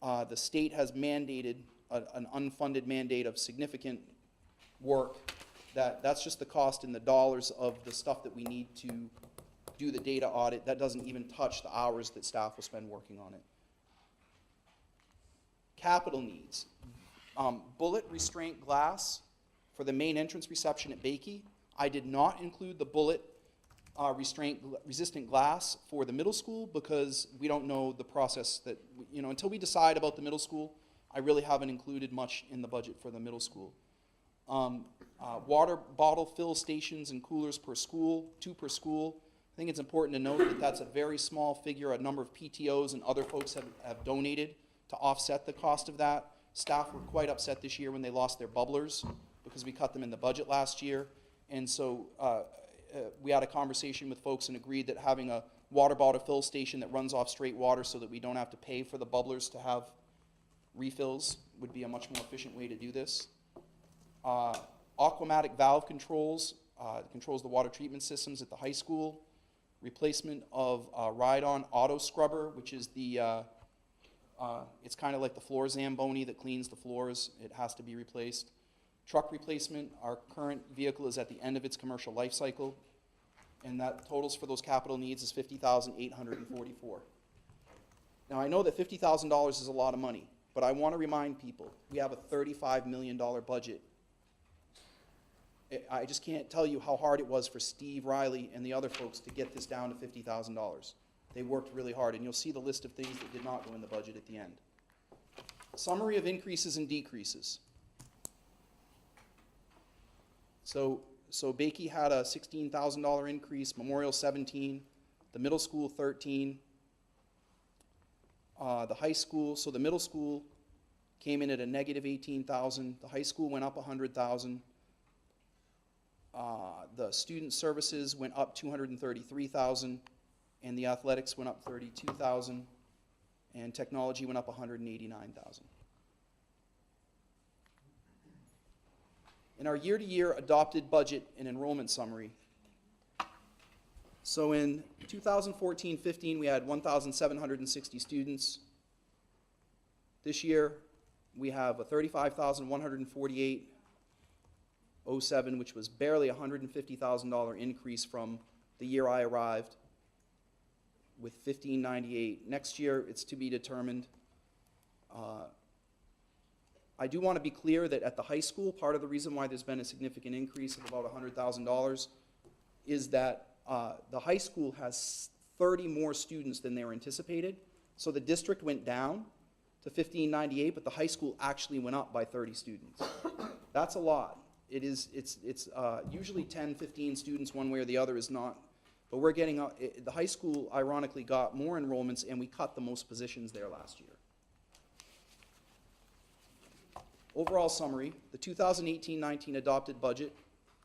The state has mandated an unfunded mandate of significant work. That's just the cost in the dollars of the stuff that we need to do the data audit. That doesn't even touch the hours that staff will spend working on it. Capital needs. Bullet restraint glass for the main entrance reception at Bakey. I did not include the bullet resistant glass for the middle school because we don't know the process that, until we decide about the middle school, I really haven't included much in the budget for the middle school. Water bottle fill stations and coolers per school, 2 per school. I think it's important to note that that's a very small figure. A number of PTOs and other folks have donated to offset the cost of that. Staff were quite upset this year when they lost their bubblers because we cut them in the budget last year. And so we had a conversation with folks and agreed that having a water bottle fill station that runs off straight water so that we don't have to pay for the bubblers to have refills would be a much more efficient way to do this. Aquamatic valve controls, controls the water treatment systems at the high school. Replacement of ride-on auto scrubber, which is the, it's kind of like the floor Zamboni that cleans the floors. It has to be replaced. Truck replacement, our current vehicle is at the end of its commercial life cycle, and that totals for those capital needs is $50,844. Now I know that $50,000 is a lot of money, but I want to remind people, we have a $35 million budget. I just can't tell you how hard it was for Steve Riley and the other folks to get this down to $50,000. They worked really hard, and you'll see the list of things that did not go in the budget at the end. Summary of increases and decreases. So Bakey had a $16,000 increase, Memorial 17, the middle school 13, the high school, so the middle school came in at a negative 18,000, the high school went up 100,000, the student services went up 233,000, and the athletics went up 32,000, and technology went up 189,000. In our year-to-year adopted budget and enrollment summary, so in 2014-15, we had 1,760 students. This year, we have a 35,148.07, which was barely a $150,000 increase from the year I arrived, with 1,598. Next year, it's to be determined. I do want to be clear that at the high school, part of the reason why there's been a significant increase of about $100,000 is that the high school has 30 more students than they were anticipated. So the district went down to 1,598, but the high school actually went up by 30 students. That's a lot. It's usually 10, 15 students one way or the other is not. But we're getting, the high school ironically got more enrollments, and we cut the most positions there last year. Overall summary, the 2018-19 adopted budget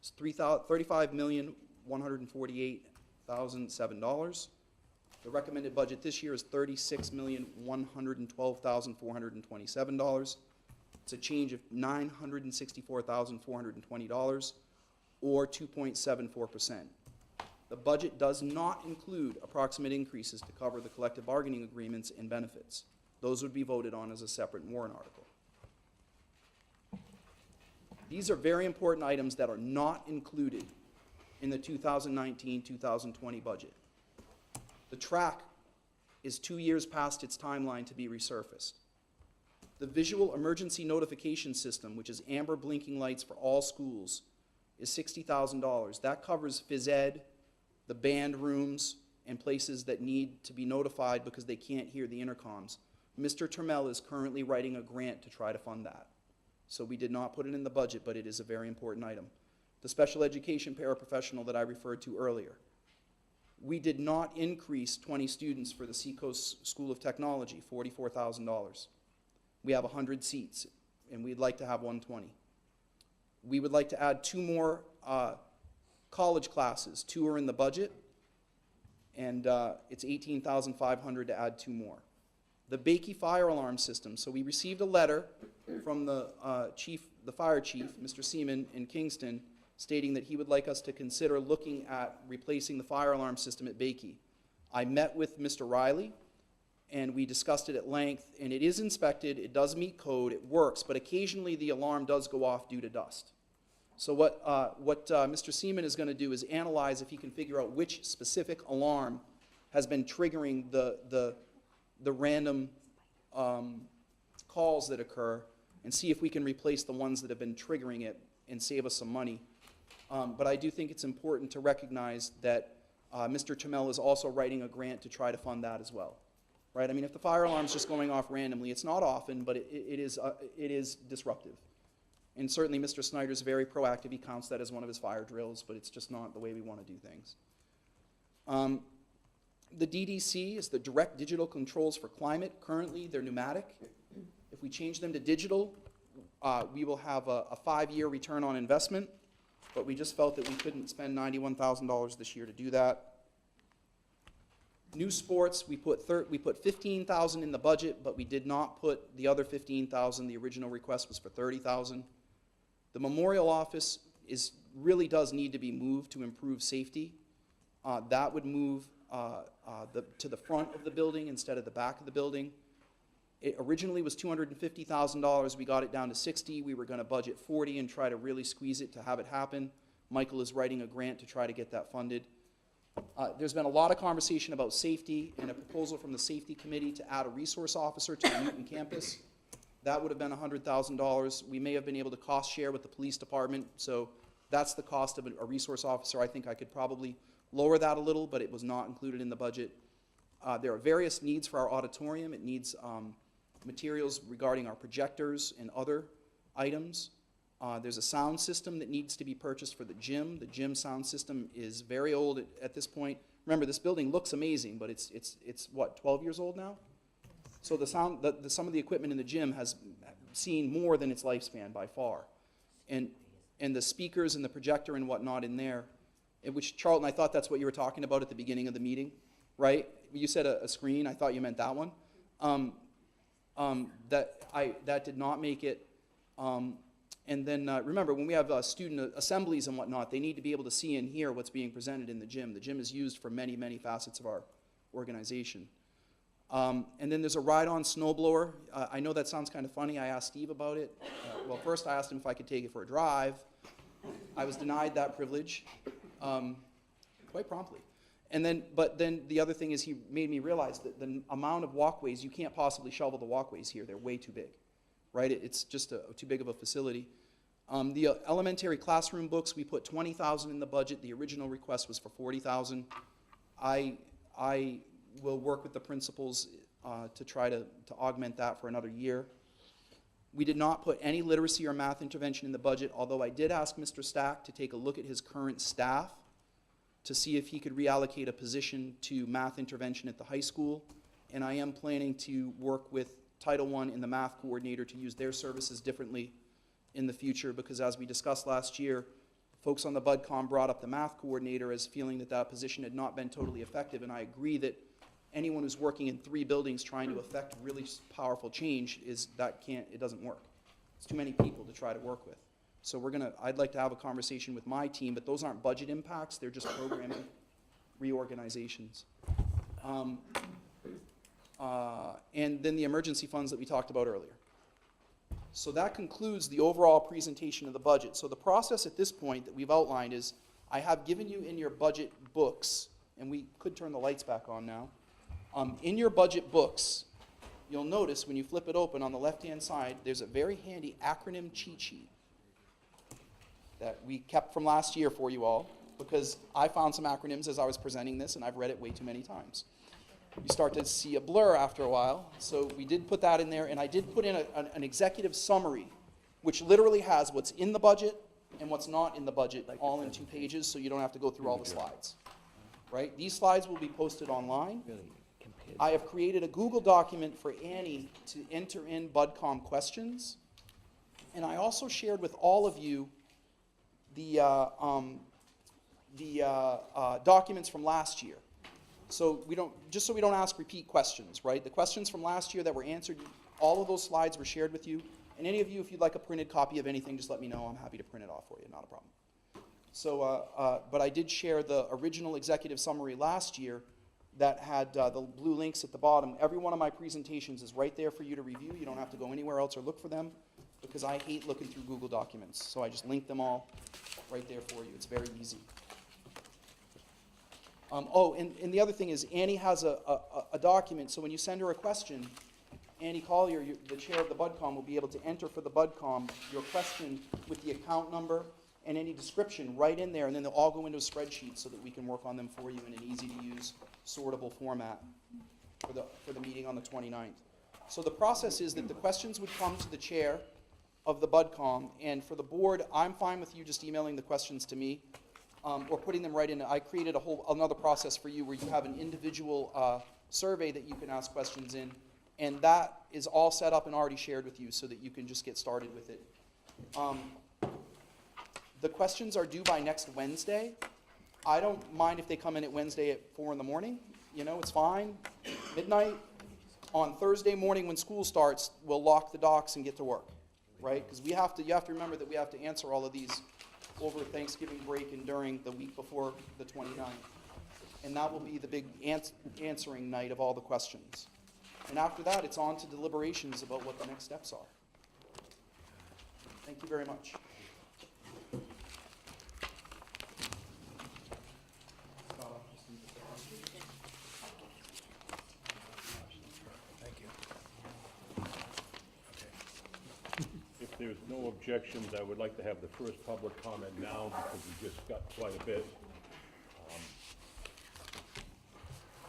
is $35,148,007. The recommended budget this year is $36,112,427. It's a change of $964,420, or 2.74%. The budget does not include approximate increases to cover the collective bargaining agreements and benefits. Those would be voted on as a separate warrant article. These are very important items that are not included in the 2019-2020 budget. The track is 2 years past its timeline to be resurfaced. The visual emergency notification system, which is amber blinking lights for all schools, is $60,000. That covers phys ed, the band rooms, and places that need to be notified because they can't hear the intercoms. Mr. Termel is currently writing a grant to try to fund that. So we did not put it in the budget, but it is a very important item. The special education paraprofessional that I referred to earlier. We did not increase 20 students for the Seacoast School of Technology, $44,000. We have 100 seats, and we'd like to have 120. We would like to add 2 more college classes. 2 are in the budget, and it's $18,500 to add 2 more. The Bakey fire alarm system. So we received a letter from the fire chief, Mr. Seaman in Kingston, stating that he would like us to consider looking at replacing the fire alarm system at Bakey. I met with Mr. Riley, and we discussed it at length, and it is inspected, it does meet code, it works, but occasionally the alarm does go off due to dust. So what Mr. Seaman is going to do is analyze if he can figure out which specific alarm has been triggering the random calls that occur, and see if we can replace the ones that have been triggering it and save us some money. But I do think it's important to recognize that Mr. Chamel is also writing a grant to try to fund that as well. Right? I mean, if the fire alarm's just going off randomly, it's not often, but it is disruptive. And certainly Mr. Snyder's very proactive. He counts that as one of his fire drills, but it's just not the way we want to do things. The DDC is the direct digital controls for climate. Currently, they're pneumatic. If we change them to digital, we will have a 5-year return on investment, but we just felt that we couldn't spend $91,000 this year to do that. New sports, we put $15,000 in the budget, but we did not put the other $15,000. The original request was for $30,000. The memorial office really does need to be moved to improve safety. That would move to the front of the building instead of the back of the building. It originally was $250,000. We got it down to $60,000. We were going to budget $40,000 and try to really squeeze it to have it happen. Michael is writing a grant to try to get that funded. There's been a lot of conversation about safety and a proposal from the safety committee to add a resource officer to the Newton campus. That would have been $100,000. We may have been able to cost share with the police department, so that's the cost of a resource officer. I think I could probably lower that a little, but it was not included in the budget. There are various needs for our auditorium. It needs materials regarding our projectors and other items. There's a sound system that needs to be purchased for the gym. The gym sound system is very old at this point. Remember, this building looks amazing, but it's what, 12 years old now? So some of the equipment in the gym has seen more than its lifespan by far. And the speakers and the projector and whatnot in there, which, Charlton, I thought that's what you were talking about at the beginning of the meeting, right? You said a screen. I thought you meant that one. That did not make it. And then remember, when we have student assemblies and whatnot, they need to be able to see and hear what's being presented in the gym. The gym is used for many, many facets of our organization. And then there's a ride-on snowblower. I know that sounds kind of funny. I asked Steve about it. Well, first I asked him if I could take it for a drive. I was denied that privilege quite promptly. But then the other thing is he made me realize that the amount of walkways, you can't possibly shovel the walkways here. They're way too big. Right? It's just too big of a facility. The elementary classroom books, we put $20,000 in the budget. The original request was for $40,000. I will work with the principals to try to augment that for another year. We did not put any literacy or math intervention in the budget, although I did ask Mr. Stack to take a look at his current staff to see if he could reallocate a position to math intervention at the high school. And I am planning to work with Title I and the math coordinator to use their services differently in the future, because as we discussed last year, folks on the BudCom brought up the math coordinator as feeling that that position had not been totally effective, and I agree that anyone who's working in 3 buildings trying to affect really powerful change it doesn't work. It's too many people to try to work with. So I'd like to have a conversation with my team, but those aren't budget impacts, they're just programming reorganizations. And then the emergency funds that we talked about earlier. So that concludes the overall presentation of the budget. So the process at this point that we've outlined is I have given you in your budget books, and we could turn the lights back on now. In your budget books, you'll notice when you flip it open on the left-hand side, there's a very handy acronym cheat sheet that we kept from last year for you all, because I found some acronyms as I was presenting this, and I've read it way too many times. You start to see a blur after a while, so we did put that in there, and I did put in an executive summary, which literally has what's in the budget and what's not in the budget, all in 2 pages, so you don't have to go through all the slides. Right? These slides will be posted online. I have created a Google document for Annie to enter in BudCom questions, and I also shared with all of you the documents from last year. So we don't ask repeat questions, right? The questions from last year that were answered, all of those slides were shared with you. And any of you, if you'd like a printed copy of anything, just let me know. I'm happy to print it off for you, not a problem. So, but I did share the original executive summary last year that had the blue links at the bottom. Every one of my presentations is right there for you to review. You don't have to go anywhere else or look for them, because I hate looking through Google Documents. So I just link them all right there for you. It's very easy. And the other thing is Annie has a document, so when you send her a question, Annie Collier, the chair of the BudCom, will be able to enter for the BudCom your question with the account number and any description right in there, and then they'll all go into a spreadsheet so that we can work on them for you in an easy-to-use, sortable format for the meeting on the 29th. So the process is that the questions would come to the chair of the BudCom, and for the board, I'm fine with you just emailing the questions to me, or putting them right in. I created another process for you where you have an individual survey that you can ask questions in, and that is all set up and already shared with you so that you can just get started with it. The questions are due by next Wednesday. I don't mind if they come in at Wednesday at 4 in the morning. You know, it's fine. Midnight. On Thursday morning when school starts, we'll lock the docs and get to work, right? Because you have to remember that we have to answer all of these over Thanksgiving break and during the week before the 29th. And that will be the big answering night of all the questions. And after that, it's on to deliberations about what the next steps are. Thank you very much. If there's no objections, I would like to have the first public comment now, because we just got quite a bit.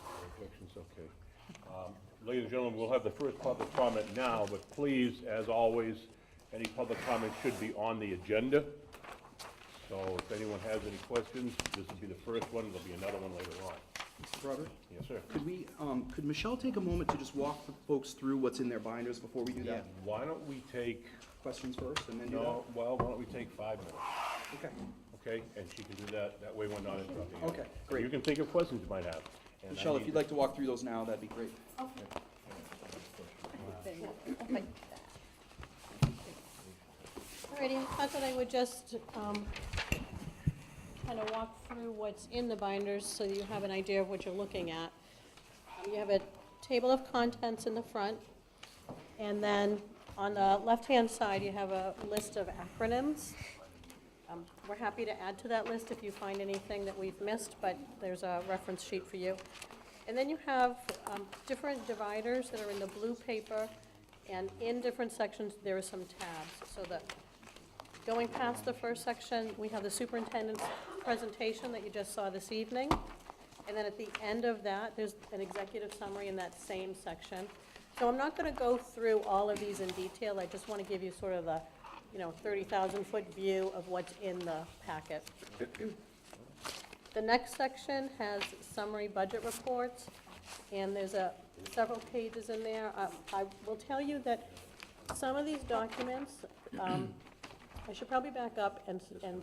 No objections, okay. Ladies and gentlemen, we'll have the first public comment now, but please, as always, any public comment should be on the agenda. So if anyone has any questions, this will be the first one, there'll be another one later on. Mr. Robert? Yes, sir. Could Michelle take a moment to just walk the folks through what's in their binders before we do that? Why don't we take, Questions first and then do that? no, well, why don't we take 5 minutes, Okay. okay? And she can do that, that way we're not interrupting you. Okay, great. You can think of questions you might have. And I Michelle, if need you'd like to walk through those now, that'd be great. Alrighty, I thought I would just kind of walk through what's in the binders so that you have an idea of what you're looking at. You have a table of contents in the front, and then on the left-hand side, you have a list of acronyms. We're happy to add to that list if you find anything that we've missed, but there's a reference sheet for you. And then you have different dividers that are in the blue paper, and in different sections, there are some tabs. So that going past the first section, we have the superintendent's presentation that you just saw this evening. And then at the end of that, there's an executive summary in that same section. So I'm not going to go through all of these in detail. I just want to give you sort of a 30,000-foot view of what's in the packet. The next section has summary budget reports, and there's several pages in there. I will tell you that some of these documents, I should probably back up and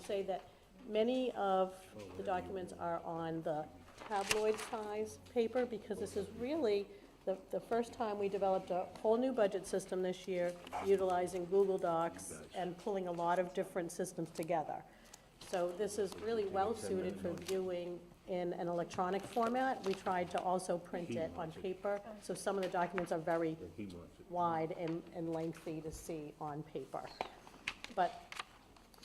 say that many of the documents are on the tabloid size paper, because this is really the first time we developed a whole new budget system this year utilizing Google Docs and pulling a lot of different systems together. So this is really well suited for viewing in an electronic format. We tried to also print it on paper, so some of the documents are very wide and lengthy to see on paper. But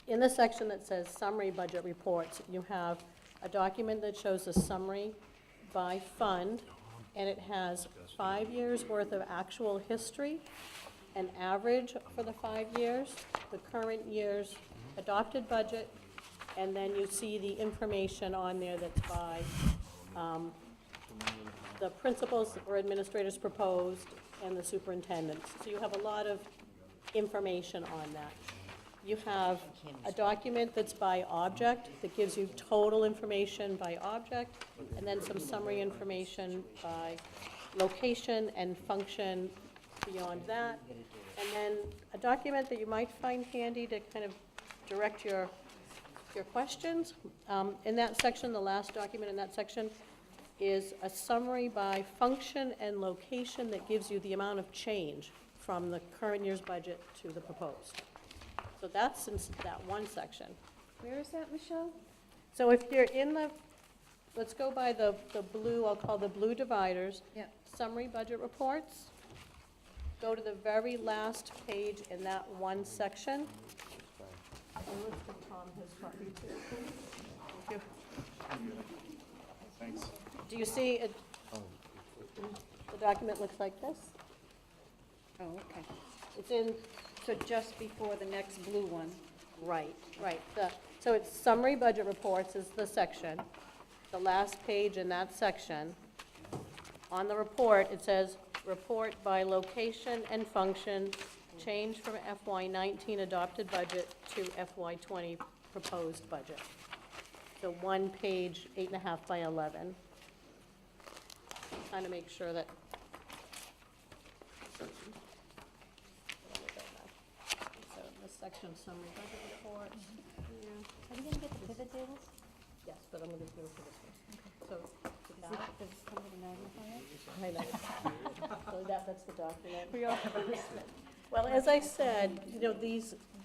in the section that says summary budget reports, you have a document that shows a summary by fund, and it has 5 years worth of actual history, an average for the 5 years, the current year's adopted budget, and then you see the information on there that's by the principals or administrators proposed and the superintendents. So you have a lot of information on that. You have a document that's by object that gives you total information by object, and then some summary information by location and function beyond that. And then a document that you might find handy to kind of direct your questions. In that section, the last document in that section is a summary by function and location that gives you the amount of change from the current year's budget to the proposed. So that's in that one section. Where is that, Michelle? So if you're in the, let's go by the blue, I'll call the blue dividers. Yep. Summary budget reports. Go to the very last page in that one section. And let's give Tom his copy too. Thank you. Thanks. Do you see it? The document looks like this. Oh, okay. It's in, So just before the next blue one. right. So it's summary budget reports is the section. The last page in that section. On the report, it says, report by location and function, change from FY19 adopted budget to FY20 proposed budget. So one page, 8.5 by 11. Trying to make sure that. So this section, summary budget report. Are we gonna get the pivot tables? Yes, but I'm gonna do it for this one. So, Does it come with a magnifier? I know. So that's the document. We all have a Well, as I said,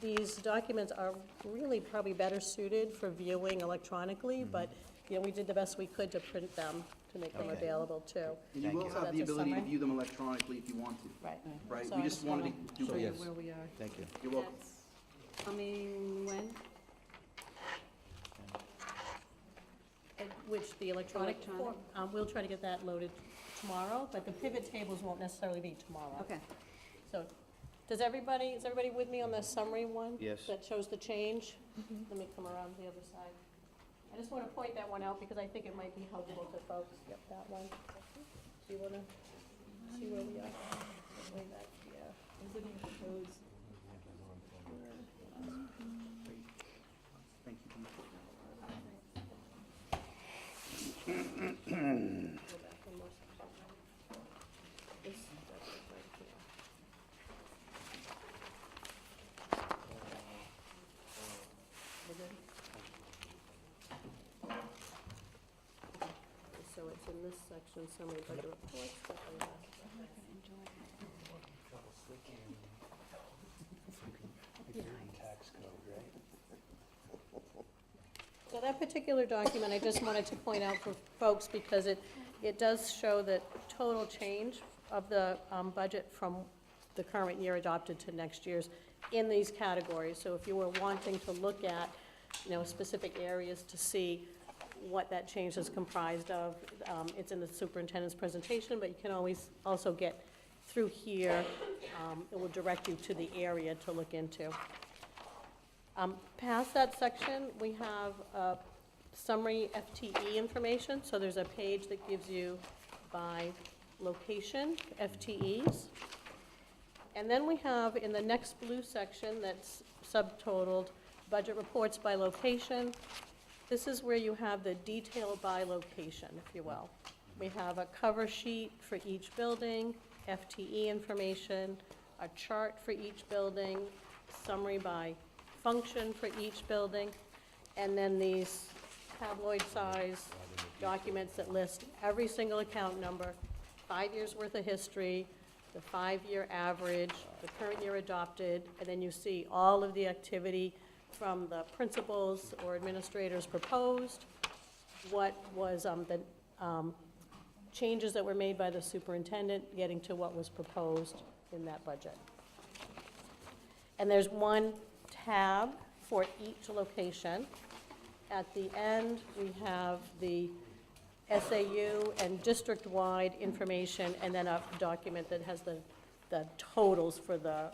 these documents are really probably better suited for viewing electronically, but, we did the best we could to print them, to make them available too. And you will So have that's the a ability to summary? view them electronically if you want to, Right. right? So We I just wanted to do show you both. where we are. Thank you. You're welcome. Coming when? Which the electronic form, we'll try to get that loaded tomorrow, but the pivot tables won't necessarily be tomorrow. Okay. So, is everybody with me on the summary one? Yes. That shows the change? Let me come around to the other side. I just want to point that one out because I think it might be helpful to folks. Yep, that one. Do you want to see where we are? Way back here. Including proposed. Thank you. Go back one more section. This, that's it right here. We're good? So it's in this section, summary budget reports. that we have. So that particular document, I just wanted to point out for folks because it does show the total change of the budget from the current year adopted to next year's in these categories. So if you were wanting to look at, specific areas to see what that change is comprised of, it's in the superintendent's presentation, but you can always also get through here. It will direct you to the area to look into. Past that section, we have summary FTE information. So there's a page that gives you by location FTEs. And then we have in the next blue section that's subtotaled budget reports by location. This is where you have the detail by location, if you will. We have a cover sheet for each building, FTE information, a chart for each building, summary by function for each building, and then these tabloid-size documents that list every single account number, 5 years' worth of history, the 5-year average, the current year adopted, and then you see all of the activity from the principals or administrators proposed, what was the changes that were made by the superintendent, getting to what was proposed in that budget. And there's one tab for each location. At the end, we have the SAU and district-wide information, and then a document that has the totals for the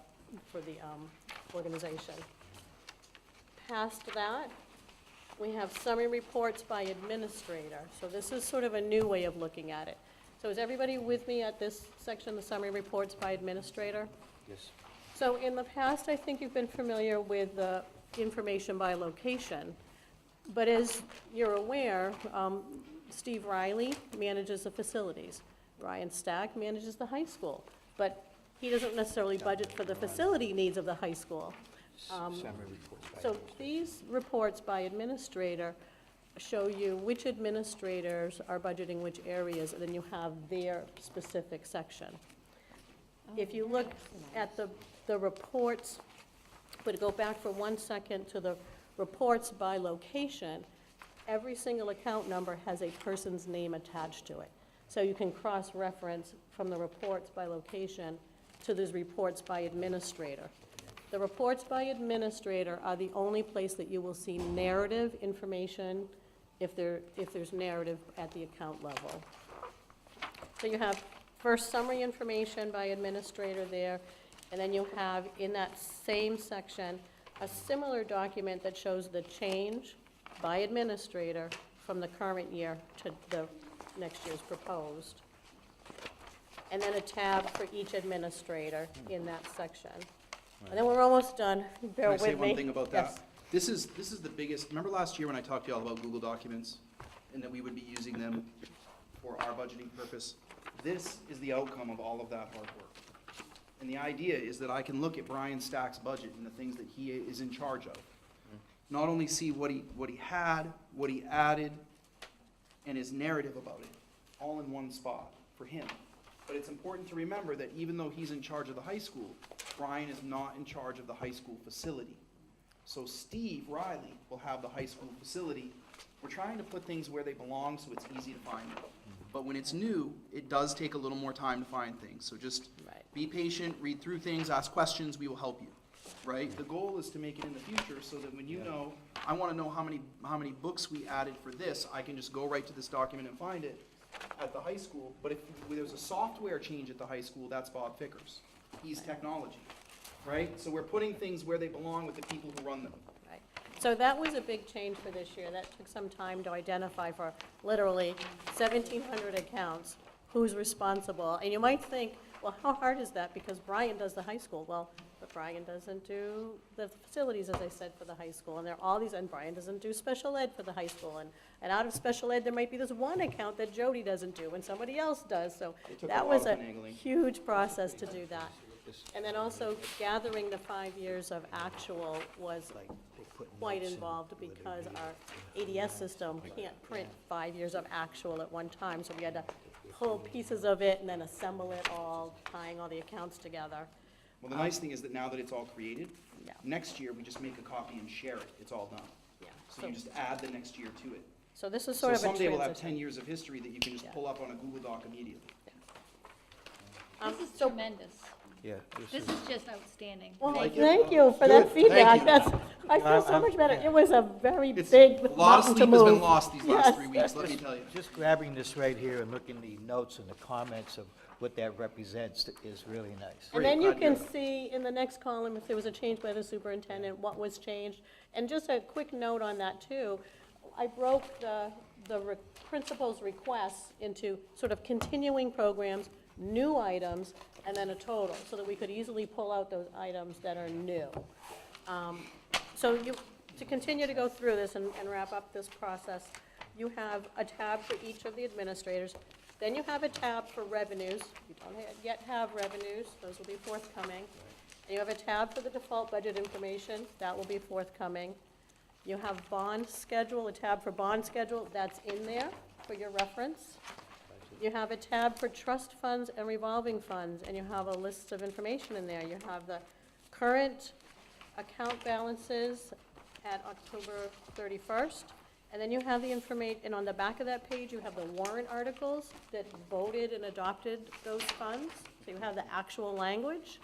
organization. Past that, we have summary reports by administrator. So this is sort of a new way of looking at it. So is everybody with me at this section, the summary reports by administrator? Yes. So in the past, I think you've been familiar with the information by location. But as you're aware, Steve Riley manages the facilities. Ryan Stack manages the high school. But he doesn't necessarily budget for the facility needs of the high school. So these reports by administrator show you which administrators are budgeting which areas, and then you have their specific section. If you look at the reports, but go back for 1 second to the reports by location, every single account number has a person's name attached to it. So you can cross-reference from the reports by location to those reports by administrator. The reports by administrator are the only place that you will see narrative information if there's narrative at the account level. So you have first summary information by administrator there, and then you have in that same section a similar document that shows the change by administrator from the current year to the next year's proposed. And then a tab for each administrator in that section. And then we're almost done, bear with me. Can I say one thing about that? Yes. This is the biggest, remember last year when I talked to you all about Google Documents? And that we would be using them for our budgeting purpose? This is the outcome of all of that hard work. And the idea is that I can look at Brian Stack's budget and the things that he is in charge of. Not only see what he had, what he added, and his narrative about it, all in one spot for him. But it's important to remember that even though he's in charge of the high school, Brian is not in charge of the high school facility. So Steve Riley will have the high school facility. We're trying to put things where they belong so it's easy to find them. But when it's new, it does take a little more time to find things. So just be patient, read through things, ask questions, we will help you, right? The goal is to make it in the future so that when you know, I want to know how many books we added for this, I can just go right to this document and find it at the high school. But if there's a software change at the high school, that's Bob Fickers. He's technology, right? So we're putting things where they belong with the people who run them. Right. So that was a big change for this year. That took some time to identify for literally 1,700 accounts, who's responsible. And you might think, well, how hard is that? Because Brian does the high school. Well, but Brian doesn't do the facilities, as I said, for the high school. And there are all these, and Brian doesn't do special ed for the high school. And out of special ed, there might be this one account that Jody doesn't do and somebody else does. So It took a that lot was of a finagling. huge process to do that. And then also gathering the 5 years of actual was quite involved because our ADS system can't print 5 years of actual at one time. So we had to pull pieces of it and then assemble it all, tying all the accounts together. Well, the nice thing is that now that it's all created, Yeah. next year we just make a copy and share it. It's all done. Yeah. So you just add the next year to it. So this is So sort of a someday we'll have transition. 10 years of history that you can just Yeah. pull up on a Google Doc immediately. This is so- tremendous. Yeah. This is just outstanding. Well, Like it? thank you for that Good, thank feedback. you. That's, I feel so I'm- much better. yeah. It was a very It's, big a lot of mountain to sleep has been move. lost these last Yes. 3 weeks, let me tell you. Just grabbing this right here and looking at the notes and the comments of what that represents is really nice. And then you Great, can glad see in the next column if there was a change by the superintendent, what was changed. And just a quick note on that too, I broke the principal's requests into sort of continuing programs, new items, and then a total, so that we could easily pull out those items that are new. So to continue to go through this and wrap up this process, you have a tab for each of the administrators. Then you have a tab for revenues. You don't yet have revenues, those will be forthcoming. And you have a tab for the default budget information, that will be forthcoming. You have bond schedule, a tab for bond schedule, that's in there for your reference. You have a tab for trust funds and revolving funds, and you have a list of information in there. You have the current account balances at October 31st, and then you have the information, and on the back of that page, you have the warrant articles that voted and adopted those funds. So you have the actual language.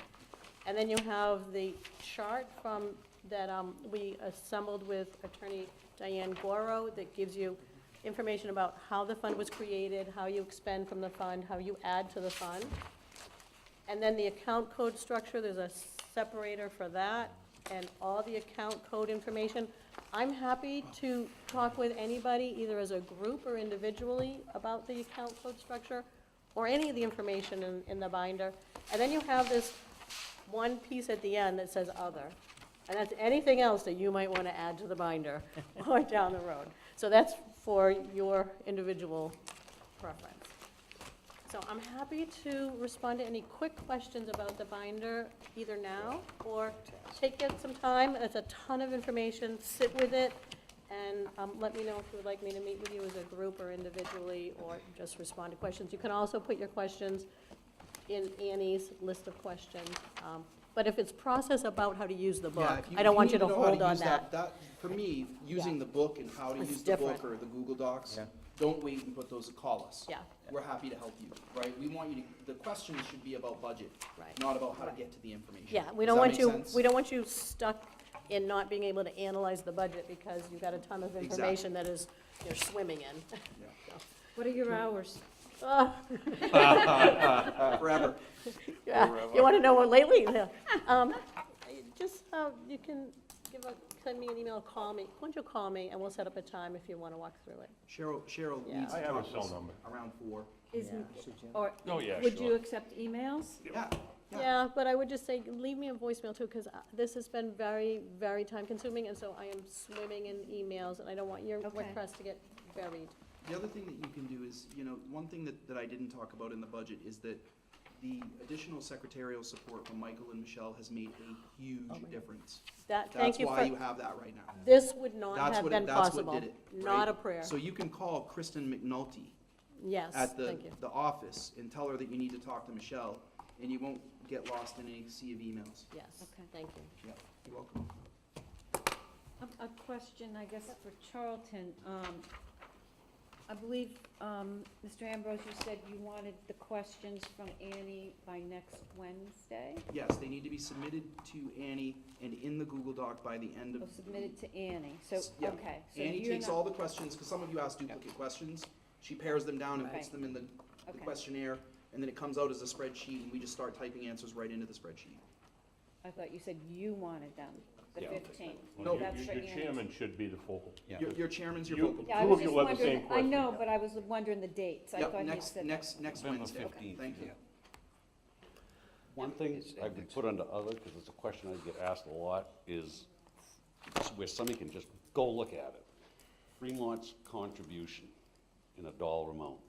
And then you have the chart from, that we assembled with Attorney Diane Goro that gives you information about how the fund was created, how you expend from the fund, how you add to the fund. And then the account code structure, there's a separator for that, and all the account code information. I'm happy to talk with anybody, either as a group or individually, about the account code structure, or any of the information in the binder. And then you have this one piece at the end that says other. And that's anything else that you might want to add to the binder or down the road. So that's for your individual preference. So I'm happy to respond to any quick questions about the binder, either now or take it some time. It's a ton of information. Sit with it and let me know if you would like me to meet with you as a group or individually, or just respond to questions. You can also put your questions in Annie's list of questions. But if it's process about how to use the book, Yeah, if I don't want need you to know how hold on use that. For me, using Yeah. the book and how to It's use the book different. or the Google Docs, Yeah. don't wait and put those, call us. Yeah. We're happy to help you, right? We want you to, the questions should be about budget, Right. not about how to get to the information. Yeah, we Does don't that want make you, sense? we don't want you stuck in not being able to analyze the budget because you've got a ton of information that is, you're swimming in. What are your hours? Oh, Forever. yeah, you want to know what lately? Yeah. Just, you can send me an email, call me. Why don't you call me and we'll set up a time if you want to walk through it. Cheryl Yeah. needs I to have a talk to cell us number. around 4. Or, Oh, yeah, would sure. you accept emails? Yeah. Yeah, but I would just say, leave me a voicemail too, because this has been very, very time consuming, and so I am swimming in emails, and I don't want your Okay. request to get buried. The other thing that you can do is, one thing that I didn't talk about in the budget is that the additional secretarial support from Michael and Michelle has made a huge difference. Thank That's you why for, you have that right now. this would not That's have what been that's what possible. did it, Not right? a prayer. So you can call Kristen McNulty Yes, at thank you. the office and tell her that you need to talk to Michelle, and you won't get lost in a sea of emails. Yes, Okay. thank you. Yeah, you're welcome. A question, I guess, for Charlton. I believe, Mr. Ambrose, you said you wanted the questions from Annie by next Wednesday? Yes, they need to be submitted to Annie and in the Google Doc by the end of. Oh, submitted to Annie, so, Yeah. okay. So Annie you're takes not- all the questions, because some of you ask duplicate questions. She pairs them down and puts Right. them in the Okay. questionnaire, and then it comes out as a spreadsheet, and we just start typing answers right into the spreadsheet. I thought you said you wanted them, the Yeah. 15th. Well, No. That's for Your Annie. chairman should be the focal. Your chairman's your You- vocal. Yeah, I Two was of you just will have the wondering, same I know, question. but I was wondering the dates. I Yep, thought you next said. Wednesday. November 15th. Thank you. One thing I would put under other, because it's a question I get asked a lot, is where somebody can just go look at it. Fremont's contribution in a dollar amount,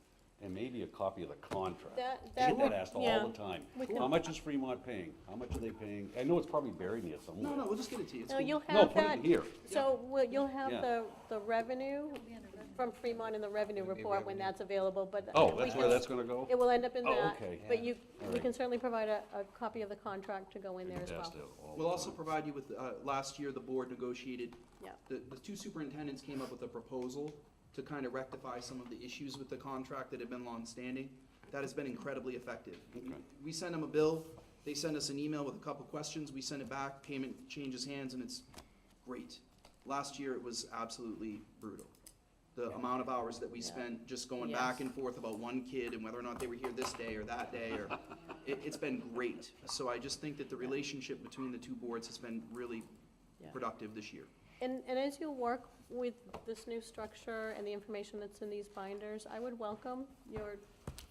and maybe a copy of the contract. I get that asked yeah. all the time. We can- How much is Fremont paying? How much are they paying? I know it's probably buried here somewhere. No, we'll just get it to you. It's No, cool. you'll No, have put that. it here. So you'll have Yeah. the revenue from Fremont in the revenue report when that's available, but. Oh, we that's where can- that's gonna go? It will end up in Oh, that. okay. But you, All we right. can certainly provide a copy of the contract to go in there as well. That's it, all We'll the also time. provide you with, last year, the board negotiated, Yeah. the two superintendents came up with a proposal to kind of rectify some of the issues with the contract that have been longstanding. That has been incredibly effective. Okay. We send them a bill, they send us an email with a couple questions, we send it back, payment changes hands, and it's great. Last year, it was absolutely brutal. The amount of hours that we Yeah. spent just going back Yes. and forth about one kid and whether or not they were here this day or that day, or, it's been great. So I just think that the relationship between the two boards has been really Yeah. productive this year. And as you work with this new structure and the information that's in these binders, I would welcome your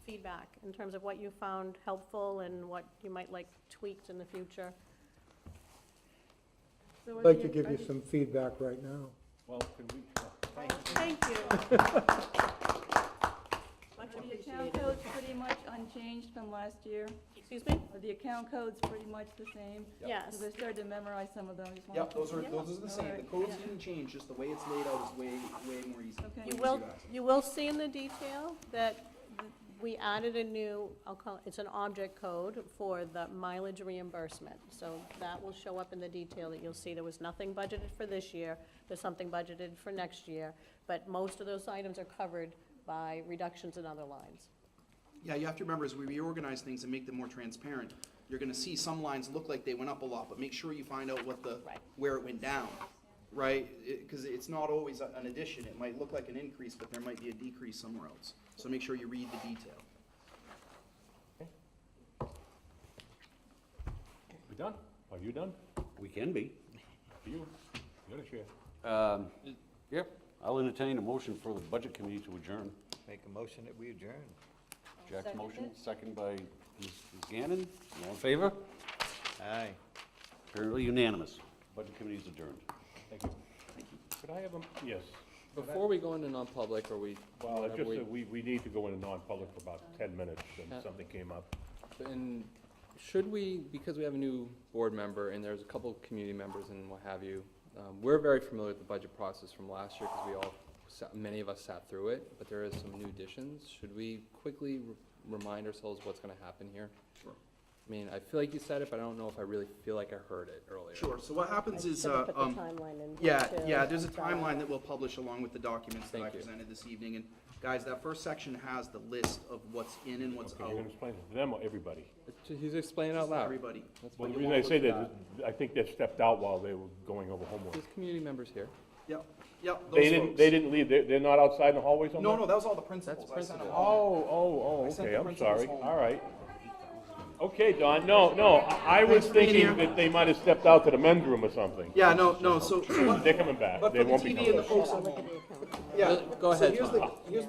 feedback in terms of what you found helpful and what you might like tweaked in the future. I'd like to give you some feedback right now. Well, can we, Thank you. Much The account appreciated. code's pretty much unchanged from last year. Excuse me? The account code's pretty much the same. Yes. So they started to memorize some of those. Yep, those are the same. The Alright. codes didn't change, just the way it's laid out is way more easy. Okay. You Easy will, to access. you will see in the detail that we added a new, I'll call, it's an object code for the mileage reimbursement. So that will show up in the detail that you'll see there was nothing budgeted for this year, there's something budgeted for next year, but most of those items are covered by reductions in other lines. Yeah, you have to remember, as we reorganize things and make them more transparent, you're gonna see some lines look like they went up a lot, but make sure you find out what Right. where it went down, right? Because it's not always an addition. It might look like an increase, but there might be a decrease somewhere else. So make sure you read the detail. we done? Are you done? We can be. You, you're the chair. Yep, I'll entertain a motion for the budget committee to adjourn. Make a motion that we adjourn. Jack's Second motion, it. second by Ms. Gannon. All in favor? Aye. Apparently unanimous. Budget committee is adjourned. Thank you. Could I have a, yes. Before we go into non-public, or we, Well, it's whenever just we, that we need to go into non-public for about 10 minutes, and Yeah. something came up. and should we, because we have a new board member, and there's a couple of community members and what have you, we're very familiar with the budget process from last year, because we all, many of us sat through it, but there is some new additions. Should we quickly remind ourselves what's gonna happen here? Sure. I mean, I feel like you said it, but I don't know if I really feel like I heard it earlier. Sure, so what happens is, Should have put the timeline in yeah, too. yeah, there's a timeline that we'll publish along with the documents that I Thank you. presented this evening. And guys, that first section has the list of what's in and what's Okay, out. you're gonna explain it to them or everybody? He's explaining out loud. Everybody. That's Well, fine. the reason I say that is, I think they stepped out while they were going over homework. There's community members here. Yep, yep, They those didn't, folks. they didn't leave, they're not outside in the hallway somewhere? No, no, that was all the principals. I sent them principals. all. Oh, I sent okay, the I'm principals sorry, home. all right. Okay, Don, no, I was Thanks for being thinking here. that they might have stepped out to the men's room or something. Yeah, no, so what, They're coming back, but they for the won't be TV coming and the back. folks at home. Yeah. Go ahead, So Tom. here's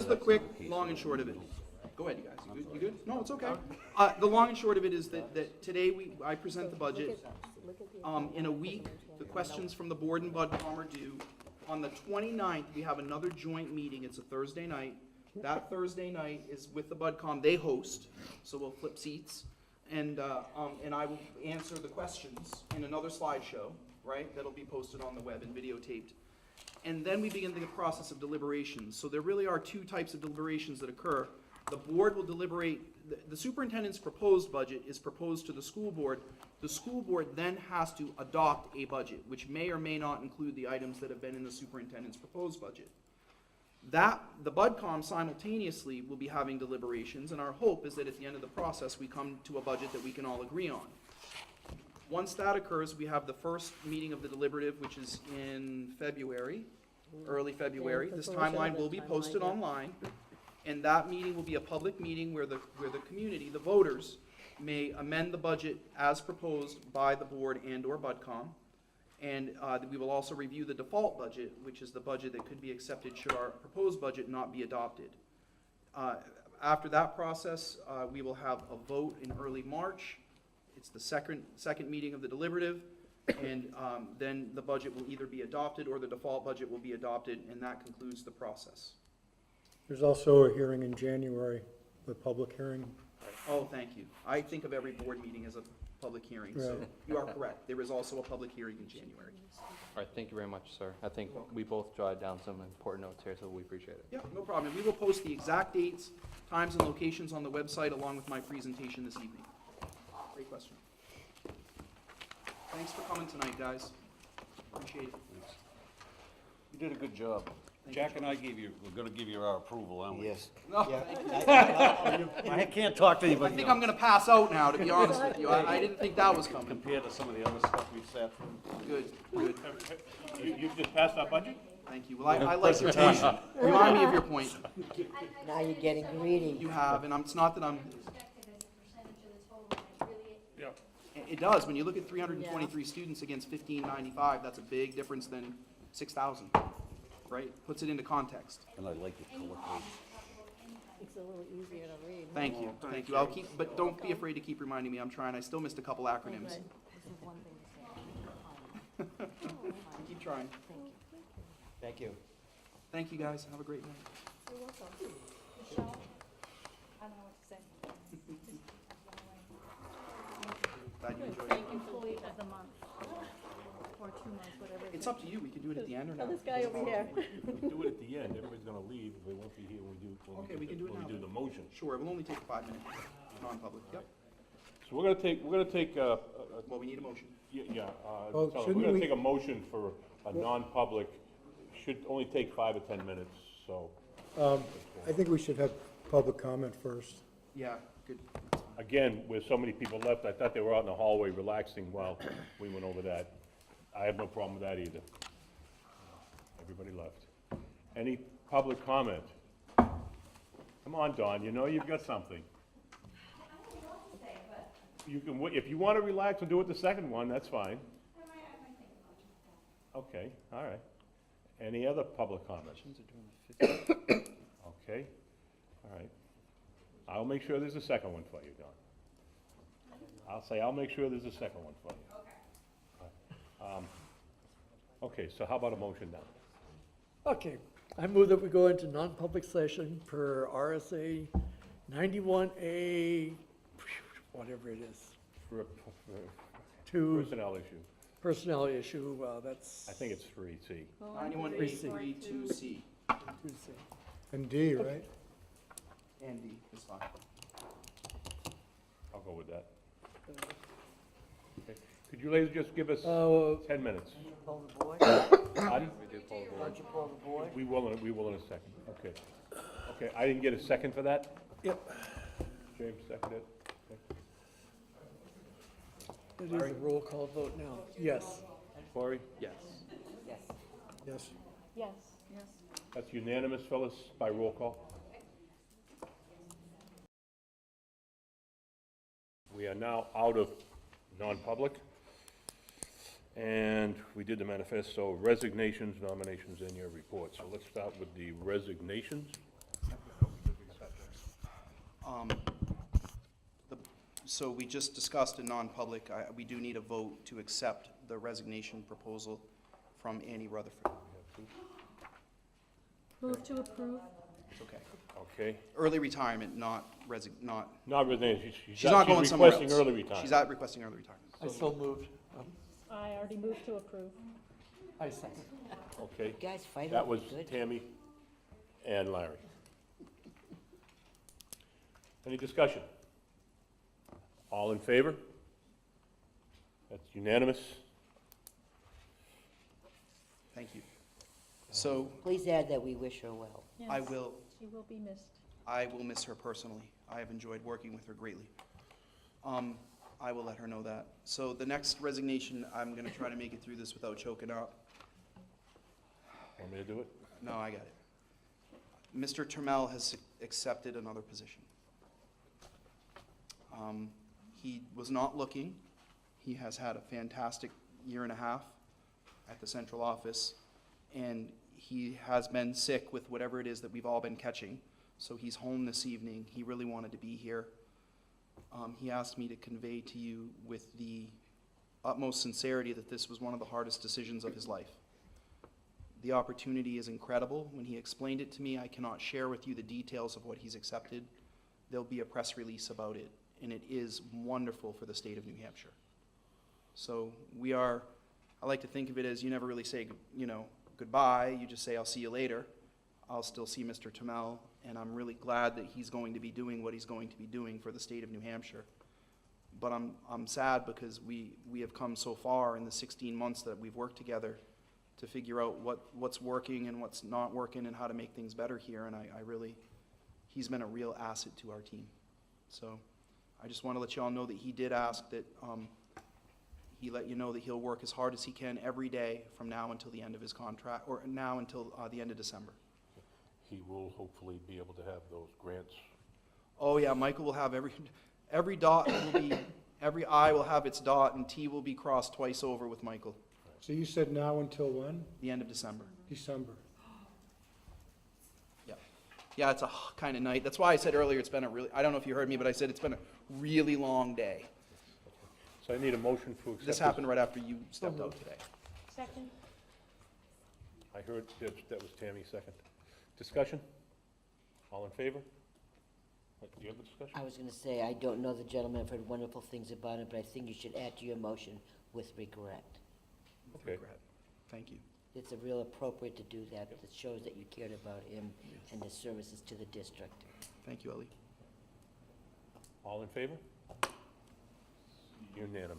the quick, long and short of it. Go ahead, you guys. You good? No, it's okay. The long and short of it is that today I present the budget. In a week, the questions from the board and BudCom are due. On the 29th, we have another joint meeting. It's a Thursday night. That Thursday night is with the BudCom. They host, so we'll flip seats. And I will answer the questions in another slideshow, right? That'll be posted on the web and videotaped. And then we begin the process of deliberations. So there really are two types of deliberations that occur. The board will deliberate, the superintendent's proposed budget is proposed to the school board. The school board then has to adopt a budget, which may or may not include the items that have been in the superintendent's proposed budget. The BudCom simultaneously will be having deliberations, and our hope is that at the end of the process, we come to a budget that we can all agree on. Once that occurs, we have the first meeting of the deliberative, which is in February, early February. This timeline will be posted online, and that meeting will be a public meeting where the community, the voters, may amend the budget as proposed by the board and/or BudCom. And we will also review the default budget, which is the budget that could be accepted should our proposed budget not be adopted. After that process, we will have a vote in early March. It's the second meeting of the deliberative, and then the budget will either be adopted or the default budget will be adopted, and that concludes the process. There's also a hearing in January, the public hearing. Oh, thank you. I think of every board meeting as a public hearing, so Right. you are correct. There is also a public hearing in January. All right, thank you very much, sir. I think we both jotted down some important notes here, so we appreciate it. Yeah, no problem. We will post the exact dates, times, and locations on the website along with my presentation this evening. Great question. Thanks for coming tonight, guys. Appreciate it. You did a good job. Thank you, Jack and I we're gonna give you our approval, aren't we? Yes. No, I can't talk to I anybody think I'm else. gonna pass out now, to be honest with you. I didn't think that was coming. Compared to some of the other stuff we've sat through. Good, good. You just passed our budget? Thank you. Well, I like your point. Remind me of your point. Now you're getting greedy. You have, and it's not that I'm, Perspective as a percentage of the total, it's really, Yeah. it does. When you look at 323 students against 1595, that's a big difference than 6,000, right? Puts it into context. And I like it colloquially. It's a little easier to read. Thank you, thank you. I'll keep, but don't be afraid to keep reminding me. I'm trying. I still missed a couple acronyms. Keep trying. Thank you. Thank you, guys. Have a great night. Michelle, I don't know what to say. Glad you enjoyed it. Employee of the month, or 2 months, whatever. it It's is. up to you. We can do it at the end or Tell not. this guy over here. If we do it at the end, everybody's gonna leave, they won't be here when Okay, we can do it when now we do then. the motion. Sure, it will only take 5 minutes. Non-public. Yep. So we're gonna take, Well, we need a motion. Well, we're shouldn't gonna we- take a motion for a non-public, should only take 5 or 10 minutes, so. I think we should have public comment first. Yeah, good. Again, with so many people left, I thought they were out in the hallway relaxing while we went over that. I have no problem with that either. Everybody left. Any public comment? Come on, Dawn, you know you've got something. You can, if you want to relax and do it the second one, that's fine. Okay, all right. Any other public comments? Okay, all right. I'll make sure there's a second one for you, Don. I'll make sure there's a second one for you. Okay. Okay, so how about a motion now? Okay, I move that we go into non-public session per RSA 91A, whatever it is, For a to personnel issue. personnel issue, that's. I think it's 3C. 91A32C. And D, right? And D is fine. I'll go with that. Okay. Could you ladies just give us 10 minutes? Poll the board? Pardon? We do poll the board. Don't you poll the board? We will in a second, okay. Okay, I didn't get a second for that? Yep. James seconded it? Okay. It is a roll call vote now. Yes. Cory? Yes. Yes. Yes. Yes. Yes. That's unanimous, Phyllis, by roll call? We are now out of non-public. And we did the manifesto, resignations, nominations, and your report. So let's start with the resignations. So we just discussed in non-public, we do need a vote to accept the resignation proposal from Annie Rutherford. Move to approve? It's okay. Okay, Early retirement, not. not resignation, She's not going somewhere else. requesting early retirement. She's not requesting early retirement. I so moved. I already moved to approve. I second. Okay, Guys, fight that over was good. Tammy and Larry. Any discussion? All in favor? That's unanimous. Thank you. So Please add that we wish her well. I Yes, will, she will be missed. I will miss her personally. I have enjoyed working with her greatly. I will let her know that. So the next resignation, I'm gonna try to make it through this without choking up. Want me to do it? No, I got it. Mr. Termel has accepted another position. He was not looking. He has had a fantastic year and a half at the central office, and he has been sick with whatever it is that we've all been catching. So he's home this evening. He really wanted to be here. He asked me to convey to you with the utmost sincerity that this was one of the hardest decisions of his life. The opportunity is incredible. When he explained it to me, I cannot share with you the details of what he's accepted. There'll be a press release about it, and it is wonderful for the state of New Hampshire. So I like to think of it as you never really say, goodbye. You just say, I'll see you later. I'll still see Mr. Termel, and I'm really glad that he's going to be doing what he's going to be doing for the state of New Hampshire. But I'm sad because we have come so far in the 16 months that we've worked together to figure out what's working and what's not working and how to make things better here, and he's been a real asset to our team. So I just want to let you all know that he did ask that he let you know that he'll work as hard as he can every day from now until the end of his contract, or now until the end of December. He will hopefully be able to have those grants. Oh yeah, Michael will have every dot will be, every I will have its dot, and T will be crossed twice over with Michael. So you said now until when? The end of December. December. Yeah, it's a kind of night. That's why I said earlier it's been I don't know if you heard me, but I said it's been a really long day. So I need a motion to accept This happened right after you stepped out today. Second? I heard that was Tammy's second. Discussion? All in favor? Do you have a discussion? I was gonna say, I don't know the gentleman, I've heard wonderful things about him, but I think you should add to your motion with regret. With Okay. regret. Thank you. It's a real appropriate to do that. It shows that you cared about him and his services to the district. Thank you, Ellie. All in favor? Unanimous.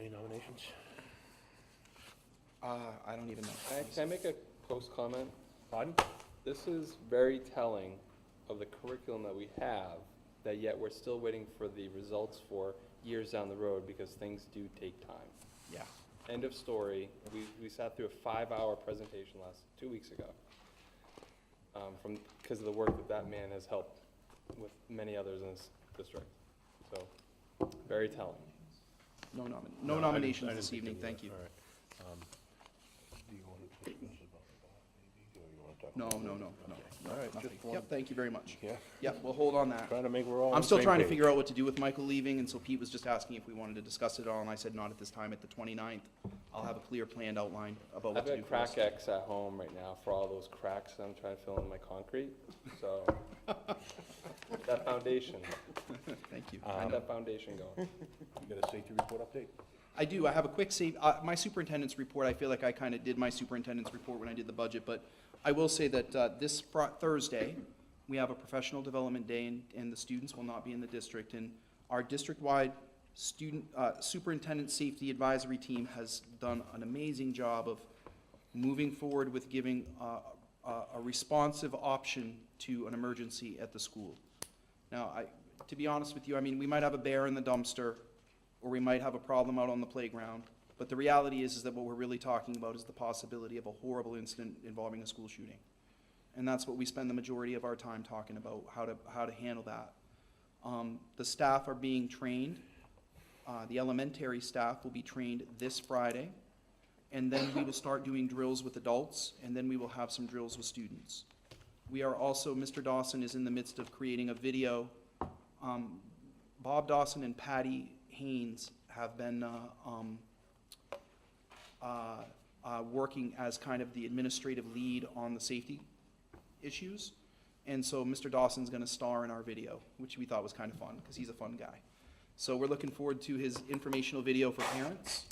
Any nominations? I don't even know. Can I make a post comment? Pardon? This is very telling of the curriculum that we have, that yet we're still waiting for the results for years down the road because things do take time. Yeah. End of story. We sat through a 5-hour presentation 2 weeks ago, because of the work that man has helped with many others in this district. So, very telling. No I nominations didn't this think evening, there thank you. were. All right. Do you want to discuss about the bond, maybe, or you want to talk? No. All right, Nothing. just one. Yep, thank you very much. Yeah, Yep, we'll hold on that. trying to make, we're all on I'm the still same trying to page. figure out what to do with Michael leaving, and so Pete was just asking if we wanted to discuss it all, and I said not at this time, at the 29th. I'll have a clear planned outline about what I've to do got for us. crack X at home right now for all those cracks that I'm trying to fill in my concrete, so. That foundation, Thank you. keep that foundation going. You got a safety report update? I do, I have a quick my superintendent's report, I feel like I kind of did my superintendent's report when I did the budget, but I will say that this Thursday, we have a professional development day, and the students will not be in the district. And our district-wide student superintendent safety advisory team has done an amazing job of moving forward with giving a responsive option to an emergency at the school. Now, to be honest with you, I mean, we might have a bear in the dumpster, or we might have a problem out on the playground, but the reality is that what we're really talking about is the possibility of a horrible incident involving a school shooting. And that's what we spend the majority of our time talking about, how to handle that. The staff are being trained. The elementary staff will be trained this Friday, and then we will start doing drills with adults, and then we will have some drills with students. We are also, Mr. Dawson is in the midst of creating a video. Bob Dawson and Patty Haynes have been working as kind of the administrative lead on the safety issues. And so Mr. Dawson's gonna star in our video, which we thought was kind of fun, because he's a fun guy. So we're looking forward to his informational video for parents.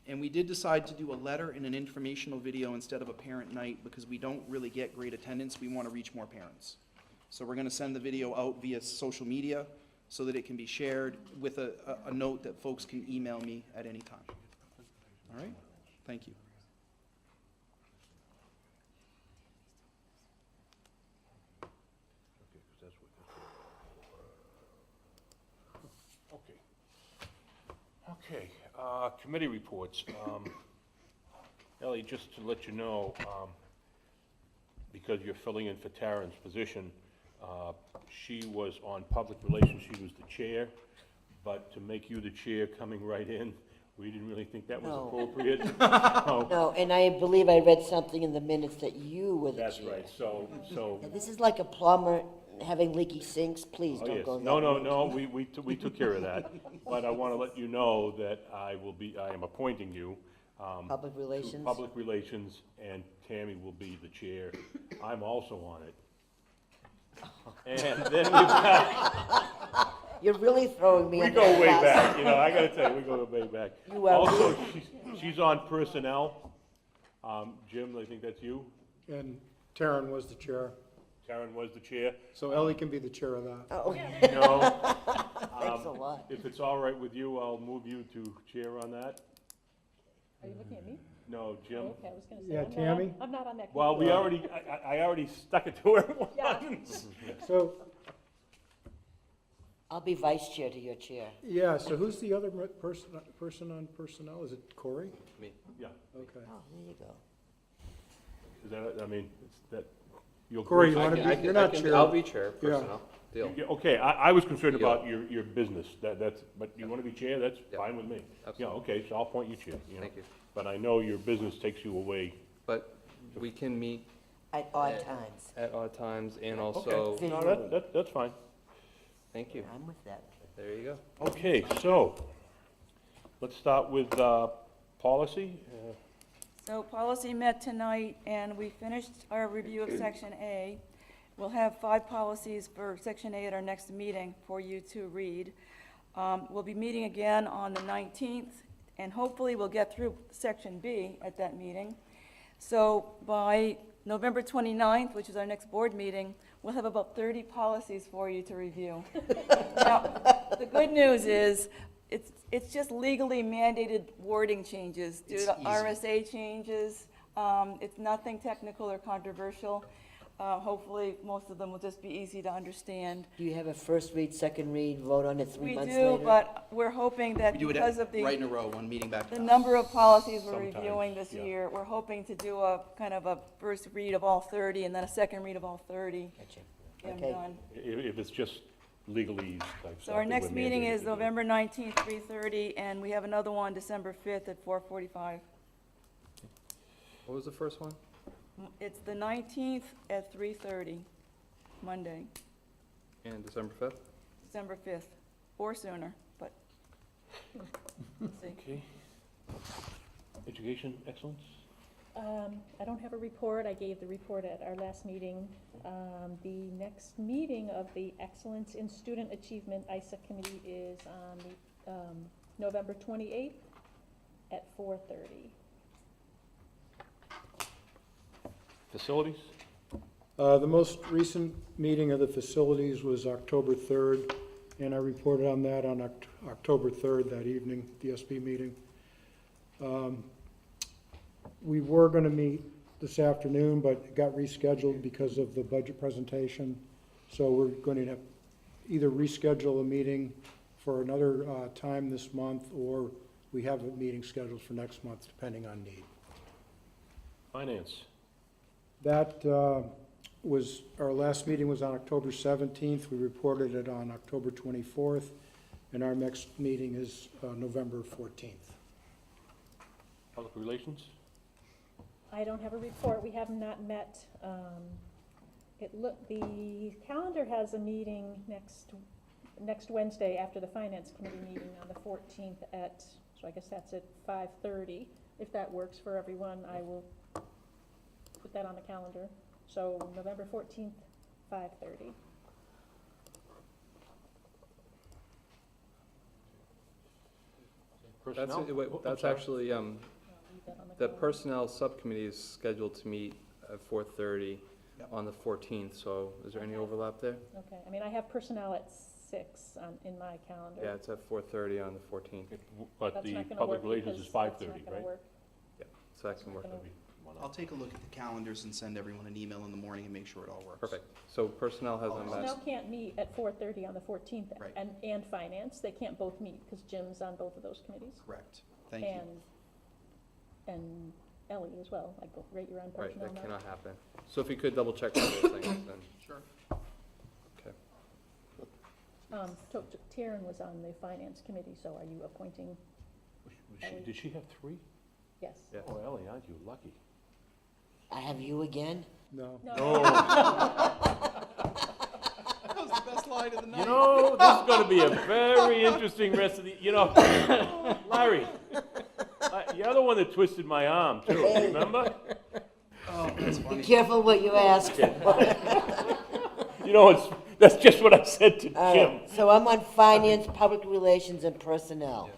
And we did decide to do a letter and an informational video instead of a parent night, because we don't really get great attendance. We want to reach more parents. So we're going to send the video out via social media so that it can be shared with a note that folks can email me at any time. All right? Thank you. Okay, committee reports. Ellie, just to let you know, because you're filling in for Taryn's position, she was on public relations, she was the chair, but to make you the chair coming right in, we didn't really think that was No. appropriate. No, and I believe I read something in the minutes that you were the chair. That's right, so. This is like a plumber having leaky sinks, please Oh, don't yes. go that No, way. we took care of that. But I want to let you know that I am appointing you. Public to relations? Public Relations, and Tammy will be the chair. I'm also on it. And then we've got, You're really throwing me we under go the way bus. back, I gotta tell you, we go way back. You are Also, she's on personnel. Jim, I think that's you. And Taryn was the chair, Taryn was the chair. so Ellie can be the chair of that. Oh, No. thanks a lot. If it's all right with you, I'll move you to chair on that. Are you looking at me? No, Jim. Oh, okay, I was gonna say. Yeah, I'm not Tammy? I'm not on that. Well, we committee. I already stuck it to her Yeah. once. So, I'll be vice chair to your chair. yeah, so who's the other person on personnel? Is it Corey? Me. Yeah, Okay. Oh, there you go. is that, I mean, it's that, you'll. Corey, you I wanna can- be, I can- you're I not can- chair. I'll be chair, Yeah. personnel, deal. Yeah, okay, I was concerned Yeah. about your business, that's, but you wanna be chair, that's Yeah. fine with me. Yeah, Absolutely. okay, so I'll appoint you chair, you know. Thank you. But I know your business takes you away. But we can meet At odd times. at odd times and also, Okay, no, Visually. that's fine. thank you. I'm with that. There you go. Okay, so, let's start with, policy. So policy met tonight, and we finished our review of Section A. We'll have 5 policies for Section A at our next meeting for you to read. We'll be meeting again on the 19th, and hopefully we'll get through Section B at that meeting. So by November 29th, which is our next board meeting, we'll have about 30 policies for you to review. Now, the good news is, it's just legally mandated wording changes due It's to easy. RSA changes. It's nothing technical or controversial. Hopefully, most of them will just be easy to understand. Do you have a first read, second read, vote on it 3 We months do, later? but we're hoping that We do it because of right in the a row, one meeting back to the back. number of policies we're Sometimes, reviewing this yeah. year, we're hoping to do a kind of a first read of all 30 and then a second read of all 30. Gotcha. Get 'em Okay. done. If it's just legalese type stuff. So our that next we're meeting mandated is to do. November 19th, 3:30, and we have another one December 5th at 4:45. What was the first one? It's the 19th at 3:30, Monday, And December 5th? December 5th, or sooner, but we'll see. Okay. Education excellence? I don't have a report. I gave the report at our last meeting. The next meeting of the Excellence in Student Achievement ISA Committee is on the November 28th at 4:30. Facilities? The most recent meeting of the facilities was October 3rd, and I reported on that on October 3rd, that evening, DSB meeting. We were going to meet this afternoon, but it got rescheduled because of the budget presentation. So we're going to have either reschedule a meeting for another time this month, or we have a meeting scheduled for next month, depending on need. Finance? That was, our last meeting was on October 17th. We reported it on October 24th, and our next meeting is November 14th. Public Relations? I don't have a report, we have not met. The calendar has a meeting next Wednesday after the Finance Committee meeting on the 14th at, so I guess that's at 5:30. If that works for everyone, I will put that on the calendar. So November 14th, 5:30. Personnel? That's actually, the Personnel Subcommittee is scheduled to meet at 4:30 on the 14th, so is there any overlap there? Okay, I mean, I have personnel at 6 in my calendar. Yeah, it's at 4:30 on the 14th. But That's the not gonna Public work Relations is because that's 5:30, not gonna right? work. Yeah, so that can work. I'll take a look at the calendars and send everyone an email in the morning and make sure it all works. Perfect. So Personnel has on that. Personnel can't meet at 4:30 on the 14th, Right. and Finance, they can't both meet, because Jim's on both of those committees. Correct. Thank you. And Ellie as well, like, right, you're on Right, personnel that now. cannot happen. So if you could double check all those things, then. Sure. Okay. Taryn was on the Finance Committee, so are you appointing? Did she have 3? Yes. Yeah. Oh, Ellie, aren't you lucky? I have you again? No. No. That was the best line of the night. You know, this is gonna be a very interesting rest of the, Larry, you're the one that twisted my arm too, remember? Oh, that's funny. Be careful what you ask for. That's just what I said to All Jim. right, so I'm on finance, public relations, and personnel.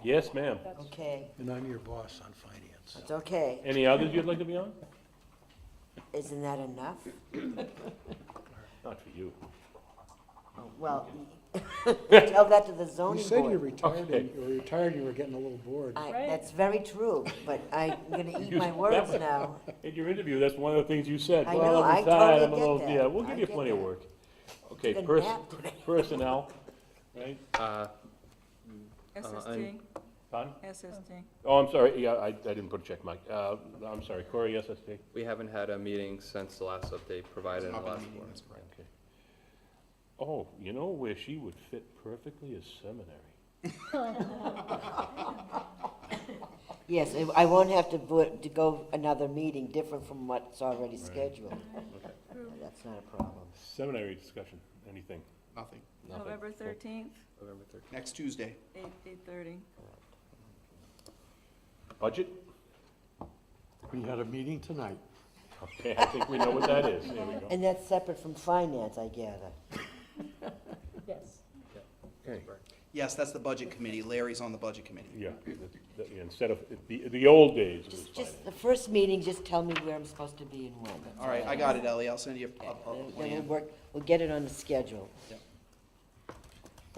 Yes, ma'am. Okay, And I'm your boss on finance. that's okay. Any others you'd like to be on? Isn't that enough? Not for you. Oh, well, tell that to the You zoning said you board. retired, you were getting a little bored. Right. That's very true, but I'm gonna eat You- my words now. In your interview, that's one of the things you said. I Well, know, I I'm retired, totally I'm a get little, that. yeah, we'll I give you get plenty of that. work. Okay, Took a nap today. personnel, right? SST, Pardon? SST. Oh, I'm sorry, yeah, I didn't put a check mark. I'm sorry, Corey, SSD? We haven't had a meeting since the last update provided in the Not been a last meeting, one. that's correct. Okay. Oh, you know where she would fit perfectly is seminary. Yes, I won't have to go another meeting different from what's already scheduled. That's not a problem. Seminary discussion, anything? Nothing. Nothing. November 13th, November 13th. Next Tuesday. 8:30. Budget? We had a meeting tonight. Okay, I think we know what that is. There we go. And that's separate from finance, I gather. Yes. Okay, Yes, that's the budget committee. Larry's on the budget committee. yeah, instead of, the old days, it was Just the first meeting, just tell me where I'm supposed to be and when. That's All right, I got it, Ellie. I'll send you a Then plan. we'll get it on the schedule.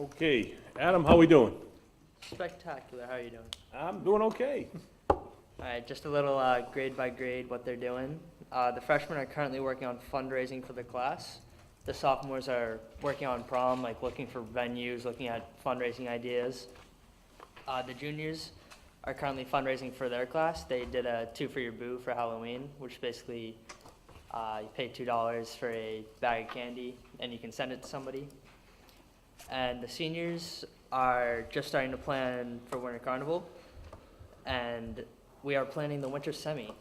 Okay, Adam, how we doing? Spectacular, how are you doing? I'm doing okay. All right, just a little grade by grade what they're doing. The freshmen are currently working on fundraising for the class. The sophomores are working on prom, like looking for venues, looking at fundraising ideas. The juniors are currently fundraising for their class. They did a 2 for your boo for Halloween, which basically you pay $2 for a bag of candy and you can send it to somebody. And the seniors are just starting to plan for Winter Carnival, and we are planning the winter semi.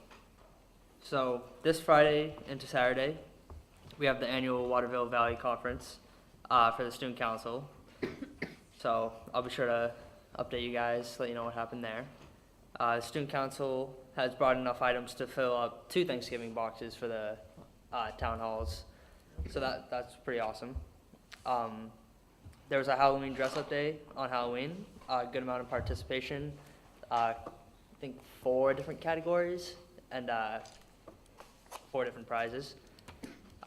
So this Friday into Saturday, we have the annual Waterville Valley Conference for the Student Council. So I'll be sure to update you guys, let you know what happened there. The Student Council has brought enough items to fill up 2 Thanksgiving boxes for the town halls. So that's pretty awesome. There was a Halloween dress-up day on Halloween, a good amount of participation, I think 4 different categories, and 4 different prizes.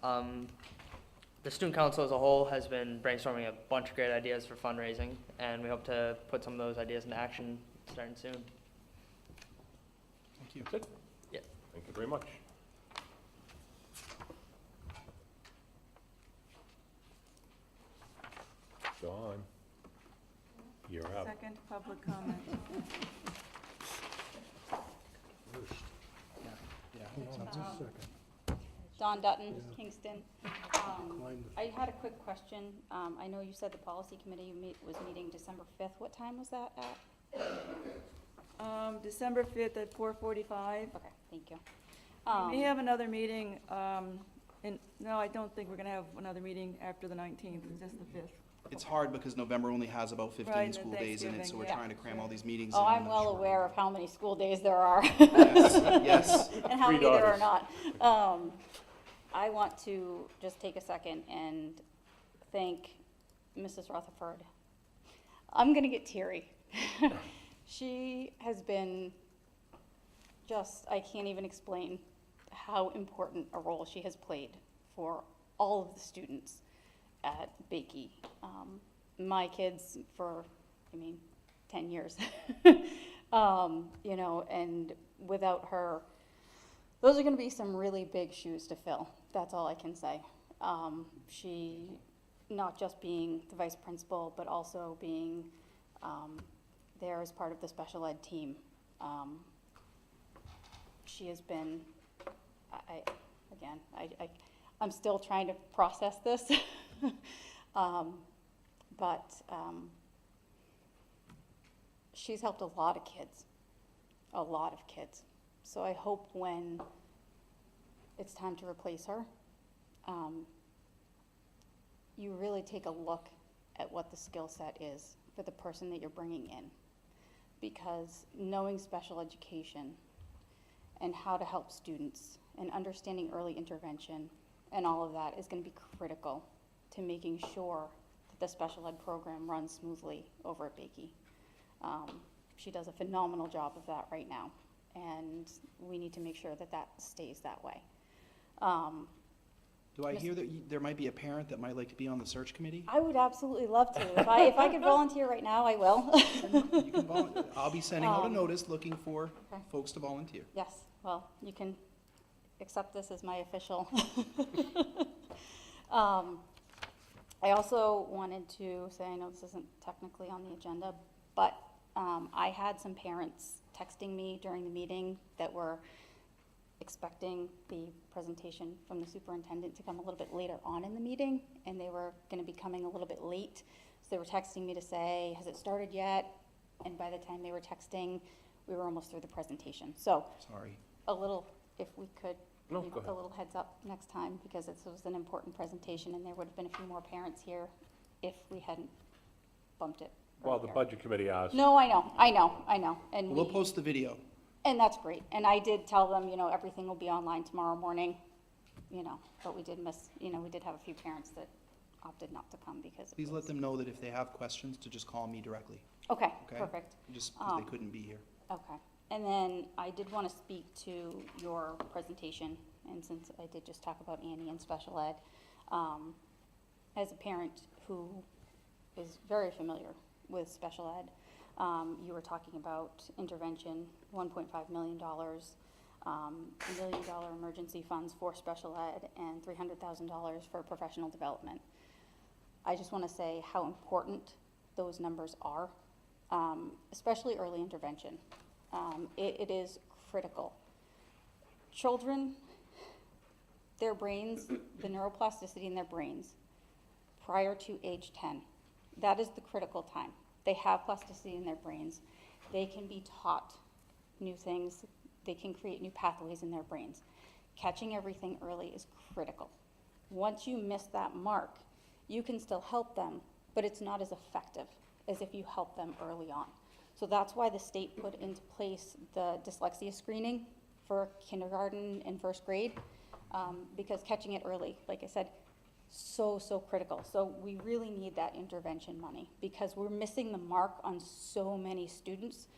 The student council as a whole has been brainstorming a bunch of great ideas for fundraising, and we hope to put some of those ideas into action starting soon. Thank you. That's it? Yeah. Thank you very much. Dawn, you're up. Second public comment. Hold on just a second. Dawn Dutton, Kingston. Decline the- I had a quick question. I know you said the policy committee was meeting December 5th. What time was that at? December 5th at 4:45. Okay, thank you. We have another meeting, no, I don't think we're gonna have another meeting after the 19th, it's just the 5th. It's hard because November only has about Right, 15 and school then days in it, so Thanksgiving, we're yeah. trying to cram all these meetings Oh, in. I'm a well short aware of how many school days there are. Yes, yes. And how 3 many there are daughters. not. I want to just take a second and thank Mrs. Rutherford. I'm gonna get teary. She has been I can't even explain how important a role she has played for all of the students at Bakey. My kids for, 10 years. And without her, those are gonna be some really big shoes to fill. That's all I can say. She, not just being the vice principal, but also being there as part of the special ed team. She has been, I'm still trying to process this. But she's helped a lot of kids. So I hope when it's time to replace her, you really take a look at what the skill set is for the person that you're bringing in. Because knowing special education and how to help students and understanding early intervention and all of that is going to be critical to making sure that the special ed program runs smoothly over at Bakey. She does a phenomenal job of that right now, and we need to make sure that that stays that way. Do I hear that there might be a parent that might like to be on the search committee? I would absolutely love to. If I could volunteer right now, I will. You can volunteer. I'll be sending out a notice looking for Okay. folks to volunteer. Yes, well, you can accept this as my official. I also wanted to say, I know this isn't technically on the agenda, but I had some parents texting me during the meeting that were expecting the presentation from the superintendent to come a little bit later on in the meeting, and they were going to be coming a little bit late. So they were texting me to say, has it started yet? And by the time they were texting, we were almost through the presentation. So Sorry. a little, if we could, No, maybe go ahead. a little heads up next time, because this was an important presentation, and there would have been a few more parents here if we hadn't bumped it. Well, the earlier. budget committee asked. No, I know, and We'll post the video. and that's great, and I did tell them, everything will be online tomorrow morning, but we did miss, we did have a few parents that opted not to come because. Please let them know that if they have questions, to just call me directly, Okay, okay? perfect. Just because they couldn't be here. Okay, and then I did want to speak to your presentation, and since I did just talk about Annie and special ed, as a parent who is very familiar with special ed, you were talking about intervention, $1.5 million, $1 million emergency funds for special ed, and $300,000 for professional development. I just want to say how important those numbers are, especially early intervention. It is critical. Children, their brains, the neuroplasticity in their brains, prior to age 10, that is the critical time. They have plasticity in their brains. They can be taught new things. They can create new pathways in their brains. Catching everything early is critical. Once you miss that mark, you can still help them, but it's not as effective as if you help them early on. So that's why the state put into place the dyslexia screening for kindergarten and first grade, because catching it early, like I said, so critical. So we really need that intervention money because we're missing the mark on so many students.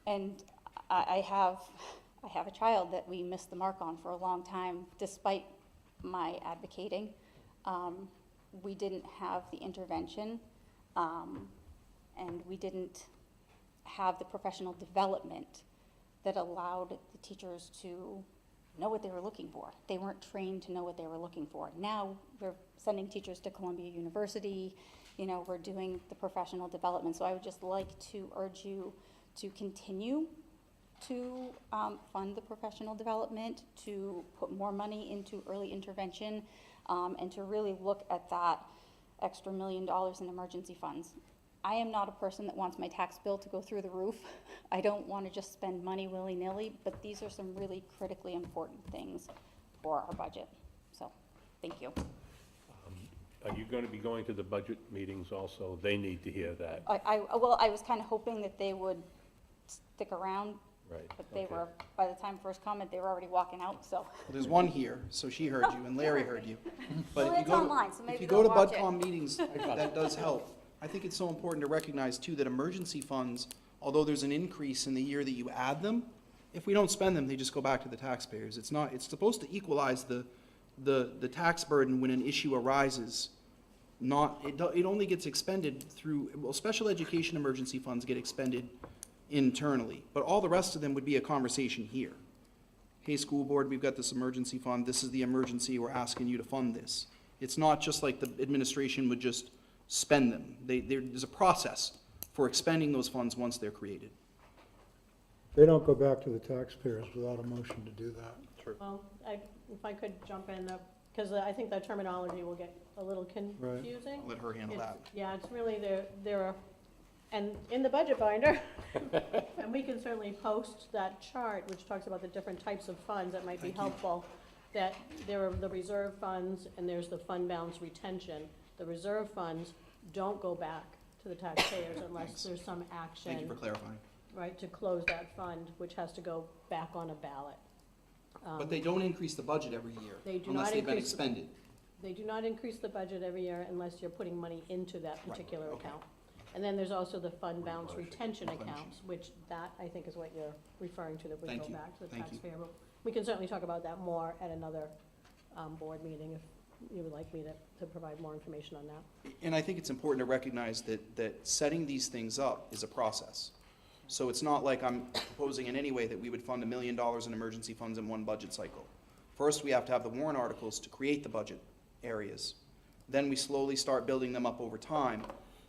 And I I have a child that we missed the mark on for a long time, despite my advocating. We didn't have the intervention, and we didn't have the professional development that allowed the teachers to know what they were looking for. They weren't trained to know what they were looking for. Now we're sending teachers to Columbia University, you know, we're doing the professional development. So I would just like to urge you to continue to fund the professional development, to put more money into early intervention, and to really look at that extra $1 million in emergency funds. I am not a person that wants my tax bill to go through the roof. I don't want to just spend money willy-nilly, but these are some really critically important things for our budget. So, thank you. Are you going to be going to the budget meetings also? They need to hear that. Well, I was kind of hoping that they would stick around, Right. but they okay. were, by the time first comment, they were already walking out, so. Well, there's one here, so she heard you, and Larry heard you. But Well, if you it's go to- online, so maybe If you go they'll to watch it. BudCom meetings, that does help. I think it's so important to recognize too that emergency funds, although there's an increase in the year that you add them, if we don't spend them, they just go back to the taxpayers. It's not, it's supposed to equalize the tax burden when an issue arises. Not, it only gets expended through, well, special education emergency funds get expended internally, but all the rest of them would be a conversation here. Hey, school board, we've got this emergency fund, this is the emergency, we're asking you to fund this. It's not just like the administration would just spend them. There's a process for expending those funds once they're created. They don't go back to the taxpayers without a motion to do that. True. Well, if I could jump in, because I think that terminology will get a little confusing. I'll let her handle that. Yeah, it's really, there are, and in the budget binder, and we can certainly post that chart, which talks about the different types of funds that might be helpful, that there are the reserve funds and there's the fund balance retention. The reserve funds don't go back to the taxpayers unless there's some action. Thank you for clarifying. Right, to close that fund, which has to go back on a ballot. But they don't increase the budget every year, They do unless not they've been increase the- expended. They do not increase the budget every year unless you're putting money into that Right, particular okay. account. And then there's also the fund balance retention accounts, which that, I think, is what you're referring to, that would Thank go you. back to the Thank you. taxpayer. But we can certainly talk about that more at another board meeting if you would like me to provide more information on that. And I think it's important to recognize that setting these things up is a process. So it's not like I'm proposing in any way that we would fund $1 million in emergency funds in one budget cycle. First, we have to have the warrant articles to create the budget areas. Then we slowly start building them up over time.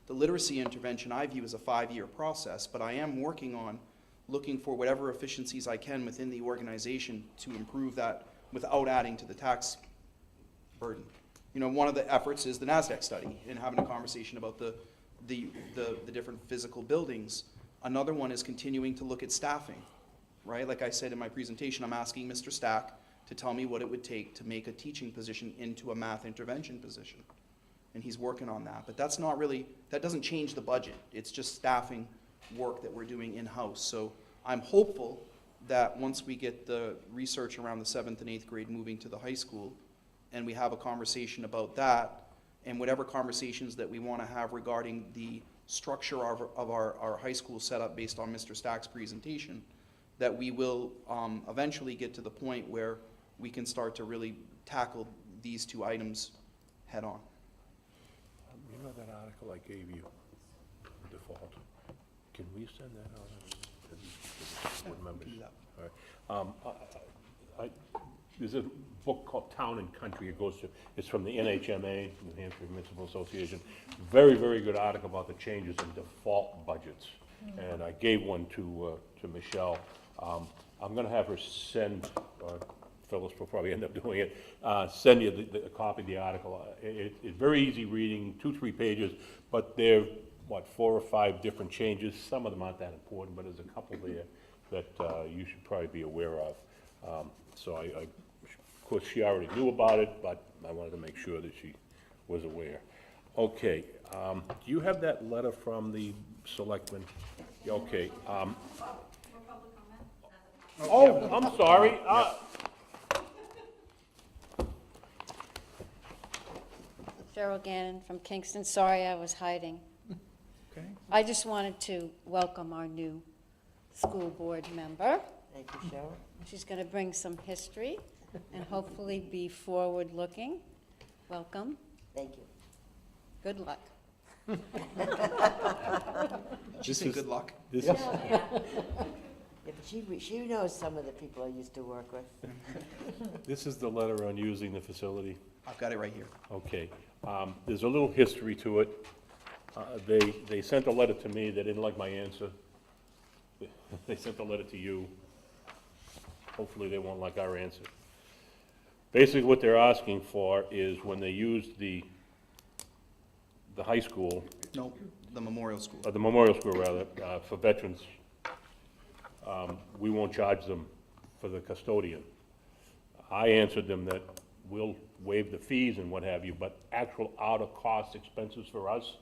The literacy intervention I view as a 5-year process, but I am working on looking for whatever efficiencies I can within the organization to improve that without adding to the tax burden. You know, one of the efforts is the NASDAQ study and having a conversation about the different physical buildings. Another one is continuing to look at staffing, right? Like I said in my presentation, I'm asking Mr. Stack to tell me what it would take to make a teaching position into a math intervention position. And he's working on that, but that's not really, that doesn't change the budget. It's just staffing work that we're doing in-house. So I'm hopeful that once we get the research around the 7th and 8th grade moving to the high school, and we have a conversation about that, and whatever conversations that we want to have regarding the structure of our high school setup based on Mr. Stack's presentation, that we will eventually get to the point where we can start to really tackle these two items head on. You know that article I gave you, default? Can we send that out to the board members? All right. There's a book called Town and Country. It goes to, it's from the NHMA, New Hampshire Municipal Association. Very, very good article about the changes in default budgets. And I gave one to Michelle. I'm gonna have her send, Phyllis will probably end up doing it, send you a copy of the article. It's very easy reading, 2-3 pages, but there, 4 or 5 different changes. Some of them aren't that important, but there's a couple there that you should probably be aware of. So of course, she already knew about it, but I wanted to make sure that she was aware. Okay, do you have that letter from the selectmen? Okay. Oh, I'm sorry. Cheryl Gannon from Kingston. Sorry I was hiding. Okay. I just wanted to welcome our new school board member. Thank you, Cheryl. She's going to bring some history and hopefully be forward-looking. Welcome. Thank you. Good luck. Did you say good luck? This Yeah, is, but she knows some of the people I used to work with. this is the letter on using the facility. I've got it right here. Okay. There's a little history to it. They sent a letter to me. They didn't like my answer. They sent a letter to you. Hopefully they won't like our answer. Basically what they're asking for is when they used the high school, No, the Memorial School. the Memorial School rather, for veterans, we won't charge them for the custodian. I answered them that we'll waive the fees and what have you, but actual out-of-cost expenses for us,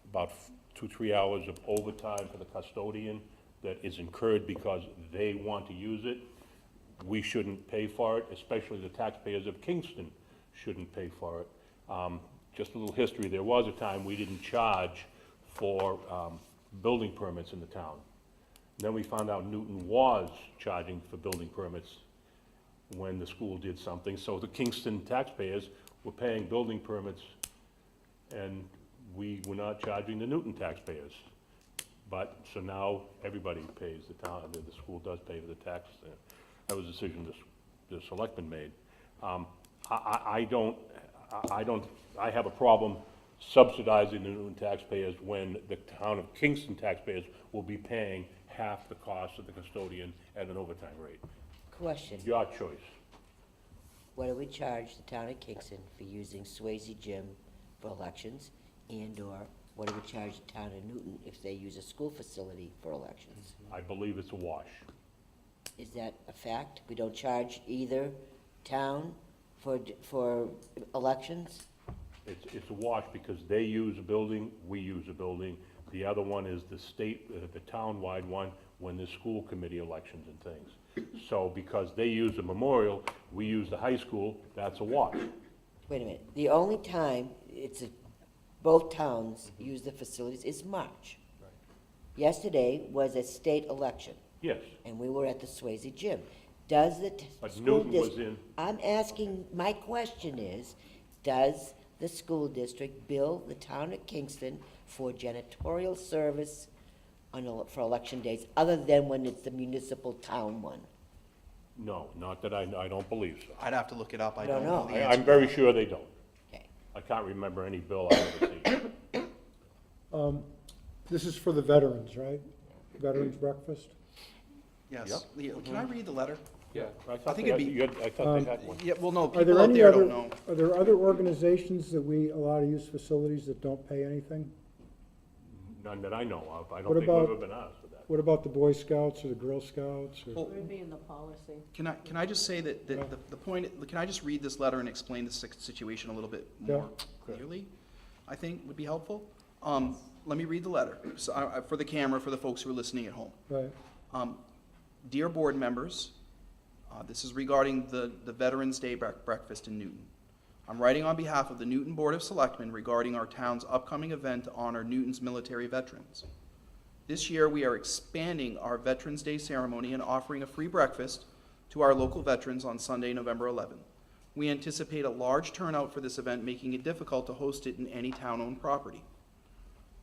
about 2-3 hours of overtime for the custodian that is incurred because they want to use it, we shouldn't pay for it, especially the taxpayers of Kingston shouldn't pay for it. Just a little history, there was a time we didn't charge for building permits in the town. Then we found out Newton was charging for building permits when the school did something, so the Kingston taxpayers were paying building permits, and we were not charging the Newton taxpayers. But, so now everybody pays, the town, the school does pay for the tax. That was a decision the selectmen made. I have a problem subsidizing the Newton taxpayers when the town of Kingston taxpayers will be paying half the cost of the custodian at an overtime rate. Question, Your choice. what do we charge the town of Kingston for using Swayze Gym for elections? And/or what do we charge the town of Newton if they use a school facility for elections? I believe it's a wash. Is that a fact? We don't charge either town for elections? It's a wash because they use a building, we use a building. The other one is the state, the town-wide one, when there's school committee elections and things. So because they use a memorial, we use the high school, that's a wash. Wait a minute, the only time both towns use the facilities is March. Yesterday was a state election. Yes, And we were at the Swayze Gym. Does the but school Newton was district? in, I'm asking, my question is, does the school district bill the town of Kingston for janitorial service for election days, other than when it's the municipal town one? no, not that I don't believe so. I'd have to look it up. I Don't don't know know. the answer. I'm very sure they don't. Okay. I can't remember any bill I've ever seen. This is for the veterans, right? Veterans breakfast? Yes. Yeah, can I read the letter? Yeah, I think they it'd be- I thought they had one. Yeah, well, no, Are there people out any there other, don't know. are there other organizations that we allow to use facilities that don't pay anything? None that I know of. I What don't think we've about- ever been asked for that. What about the Boy Scouts or the Girl Scouts? Or- Well, It would be in the policy. Can I just say that the point, can I just read this letter and explain the situation a little bit more clearly? I think would be helpful. Let me read the letter, so for the camera, for the folks who are listening at home. Right, Dear board members, this is regarding the Veterans Day breakfast in Newton. I'm writing on behalf of the Newton Board of Selectmen regarding our town's upcoming event to honor Newton's military veterans. This year, we are expanding our Veterans Day ceremony and offering a free breakfast to our local veterans on Sunday, November 11th. We anticipate a large turnout for this event, making it difficult to host it in any town-owned property.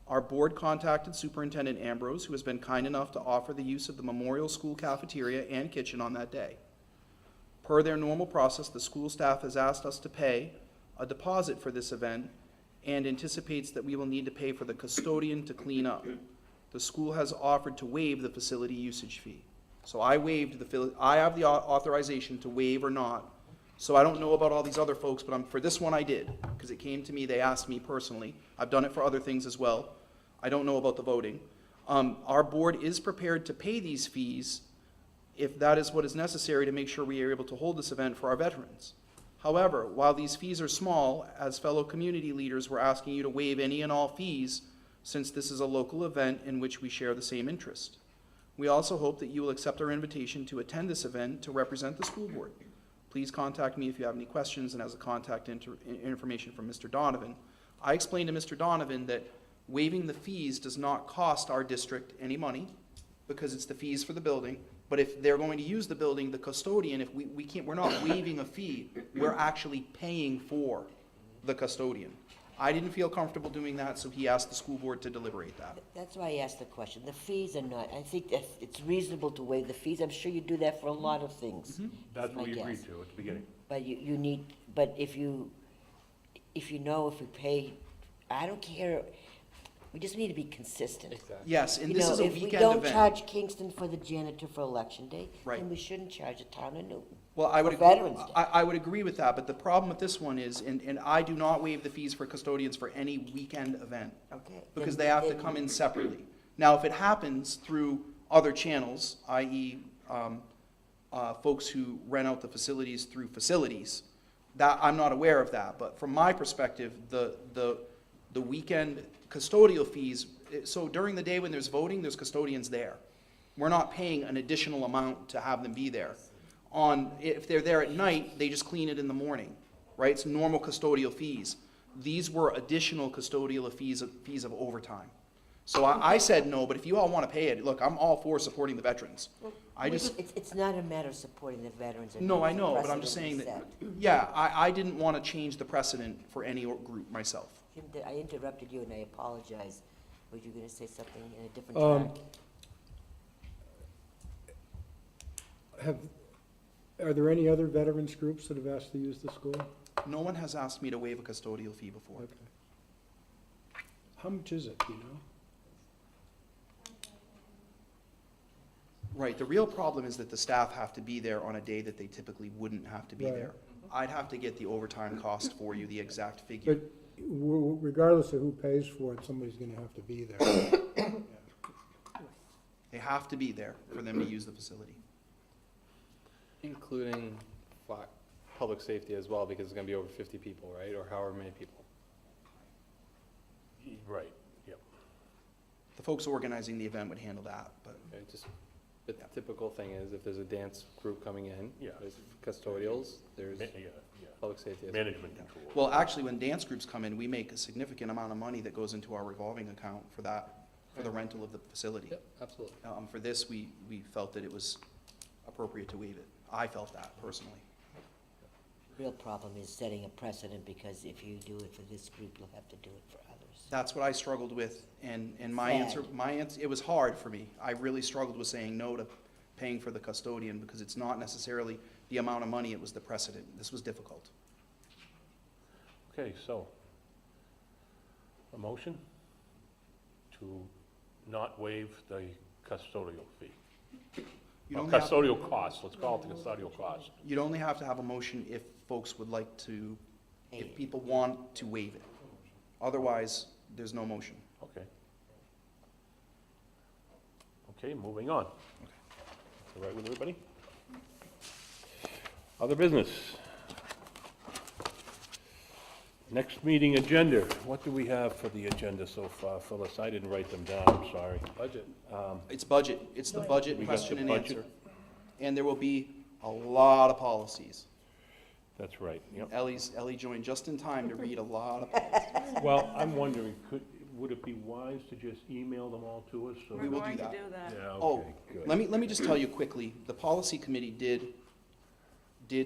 Our board contacted Superintendent Ambrose, who has been kind enough to offer the use of the Memorial School cafeteria and kitchen on that day. Per their normal process, the school staff has asked us to pay a deposit for this event and anticipates that we will need to pay for the custodian to clean up. The school has offered to waive the facility usage fee. So I have the authorization to waive or not. So I don't know about all these other folks, but for this one I did, because it came to me, they asked me personally. I've done it for other things as well. I don't know about the voting. Our board is prepared to pay these fees if that is what is necessary to make sure we are able to hold this event for our veterans. However, while these fees are small, as fellow community leaders, we're asking you to waive any and all fees since this is a local event in which we share the same interest. We also hope that you will accept our invitation to attend this event to represent the school board. Please contact me if you have any questions and as a contact information from Mr. Donovan. I explained to Mr. Donovan that waiving the fees does not cost our district any money because it's the fees for the building But if they're going to use the building, the custodian, if we can't, we're not waiving a fee, we're actually paying for the custodian. I didn't feel comfortable doing that, so he asked the school board to deliberate that. That's why I asked the question. The fees are not, I think that it's reasonable to waive the fees. I'm sure you do that for a lot of things. That's my what we agreed guess. to at the beginning. But you need, but if you know if we pay, I don't care, we just need to be consistent. Exactly. Yes, and You this know, is a if we weekend don't event. charge Kingston for the janitor for election day, Right. then we shouldn't charge the town of Newton. Well, I would For agree, Veterans Day. I would agree with that, but the problem with this one is, and I do not waive the fees for custodians for any weekend event. Okay. Because then- they have to then- come in separately. Now, if it happens through other channels, i.e., folks who rent out the facilities through facilities, that, I'm not aware of that, but from my perspective, the weekend custodial fees, so during the day when there's voting, there's custodians there. We're not paying an additional amount to have them be there. If they're there at night, they just clean it in the morning, right? It's normal custodial fees. These were additional custodial fees of overtime. So I said no, but if you all want to pay it, look, I'm all for supporting the veterans. It's not a matter of supporting the veterans. No, I There's a know, but I'm just precedent saying that, set. yeah, I didn't want to change the precedent for any group myself. Jim, I interrupted you and I apologize. Were you gonna say something in a different track? Are there any other veterans groups that have asked to use the school? No one has asked me to waive a custodial fee before. Okay. How much is it, do you know? Right, the real problem is that the staff have to be there on a day that they typically wouldn't have to be Right. there. I'd have to get the overtime cost for you, the exact figure. But regardless of who pays for it, somebody's gonna have to be there. They have to be there for them to use the facility. Including public safety as well, because it's gonna be over 50 people, right, or however many people. Right, yep. The folks organizing the event would handle that, but Okay, but the typical thing is if there's a dance group coming in, Yeah. there's custodials, there's Yeah, public safety. as well. management control. well, actually, when dance groups come in, we make a significant amount of money that goes into our revolving account for that, for the rental of the facility. Yep, absolutely. For this, we felt that it was appropriate to waive it. I felt that personally. Real problem is setting a precedent, because if you do it for this group, you'll have to do it for others. That's what I struggled with, and my answer, it was hard for me. I really struggled with saying no to paying for the custodian, because it's not necessarily the amount of money, it was the precedent. This was difficult. Okay, so, a motion to not waive the custodial fee. You'd Or only have- custodial costs, let's call it the custodial cost. You'd only have to have a motion if folks would like to, if people want to waive it. Otherwise, there's no motion. Okay. Okay, moving on. All right with everybody? Other business? Next meeting agenda. What do we have for the agenda so far, Phyllis? I didn't write them down, I'm sorry. Budget. It's budget. It's the budget We got question the and budget. answer. And there will be a lot of policies. That's right, yep. Ellie joined just in time to read a lot of policies. Well, I'm wondering, would it be wise to just email them all to us? so We will do that. Yeah, Oh, okay, good. let me just tell you quickly, the policy committee did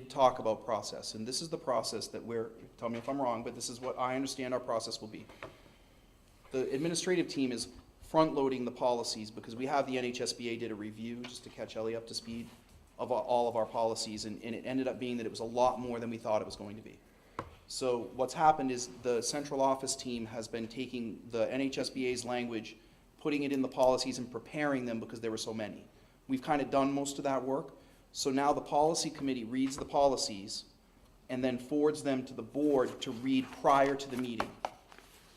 talk about process, and this is the process that tell me if I'm wrong, but this is what I understand our process will be. The administrative team is front-loading the policies, because we have the NHSBA did a review, just to catch Ellie up to speed, of all of our policies, and it ended up being that it was a lot more than we thought it was going to be. So what's happened is the central office team has been taking the NHSBA's language, putting it in the policies and preparing them because there were so many. We've kind of done most of that work. So now the policy committee reads the policies and then forwards them to the board to read prior to the meeting.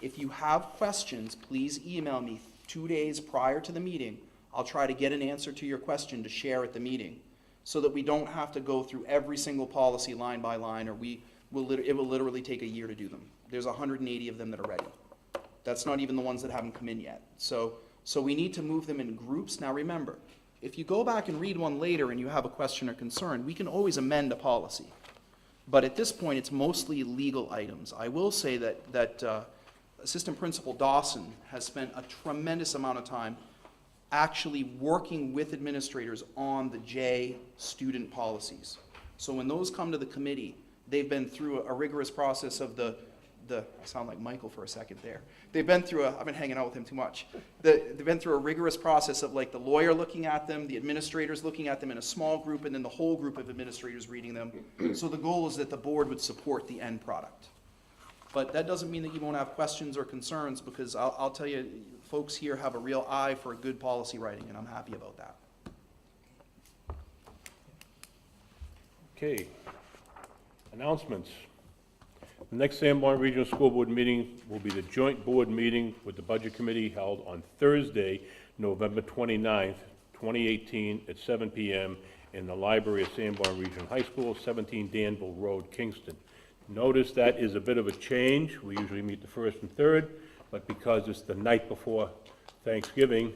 If you have questions, please email me 2 days prior to the meeting. I'll try to get an answer to your question to share at the meeting, so that we don't have to go through every single policy line by line, or it will literally take a year to do them. There's 180 of them that are ready. That's not even the ones that haven't come in yet. So we need to move them in groups. Now remember, if you go back and read one later and you have a question or concern, we can always amend a policy. But at this point, it's mostly legal items. I will say that Assistant Principal Dawson has spent a tremendous amount of time actually working with administrators on the J student policies. So when those come to the committee, they've been through a rigorous process of I sound like Michael for a second there. They've been through I've been hanging out with him too much. They've been through a rigorous process of like the lawyer looking at them, the administrators looking at them in a small group, and then the whole group of administrators reading them. So the goal is that the board would support the end product. But that doesn't mean that you won't have questions or concerns, because I'll tell you, folks here have a real eye for good policy writing, and I'm happy about that. Okay. Announcements. The next Sanborn Regional School Board meeting will be the joint board meeting with the Budget Committee held on Thursday, November 29th, 2018, at 7 p.m. in the library at Sanborn Regional High School, 17 Danville Road, Kingston. Notice that is a bit of a change. We usually meet the first and third, but because it's the night before Thanksgiving,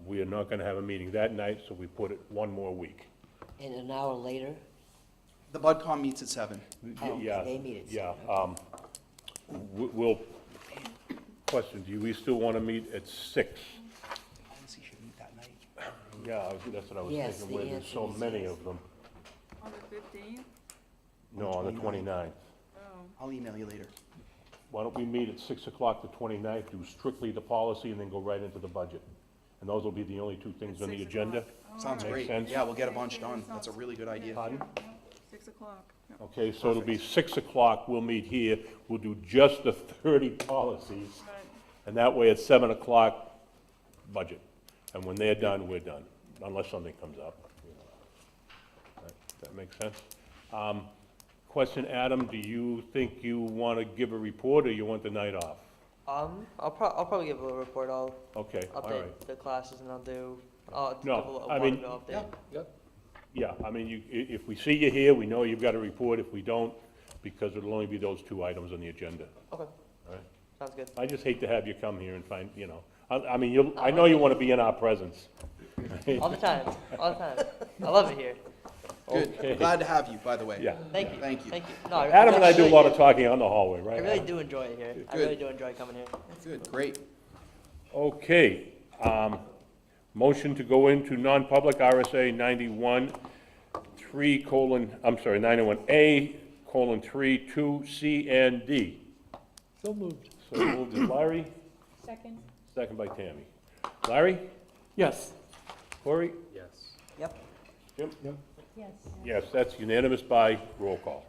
we are not going to have a meeting that night, so we put it one more week. And an hour later? The BudCom meets at 7. Oh, Yeah, they meet at yeah. 7. We'll, question, do we still want to meet at 6? Honestly, should meet that night. Yeah, that's what I was Yes, thinking, the where there's answer so is many yes. of them. On the 15th? No, on the 29th. Oh. I'll email you later. Why don't we meet at 6 o'clock the 29th, do strictly the policy, and then go right into the budget? And those will be the only two things on the 6 agenda. o'clock. Sounds Makes great. sense. Yeah, we'll get a bunch done. That's a really good idea. Pardon? 6 o'clock. Yep. Okay, so it'll be 6 o'clock, we'll meet here, we'll do just the 30 policies, Right. and that way at 7 o'clock, budget. And when they're done, we're done, unless something comes up. That makes sense? Question, Adam, do you think you want to give a report, or you want the night off? I'll probably give a little report. I'll Okay, all update right. the classes and I'll do, I'll No, give a I one mean- go update. Yeah, I mean, if we see you here, we know you've got a report. If we don't, because it'll only be those two items on the agenda. Okay, All right? sounds good. I just hate to have you come here and find, I mean, I know you want to be in our presence. All the time, all the time. I love it here. Good. Okay. Glad to have you, by the way. Yeah. Thank you. Thank you. Thank you. No, Adam and I do a really lot of talking on the hallway, right? I really Adam? do enjoy it here. I Good. really do enjoy coming here. Good, great. Okay, motion to go into non-public RSA 91A:3, 2, C, and D. So moved. So moved is Larry, Second? second by Tammy. Larry? Yes. Corey? Yes. Yep. Jim? Yes. Yes, that's unanimous by roll call.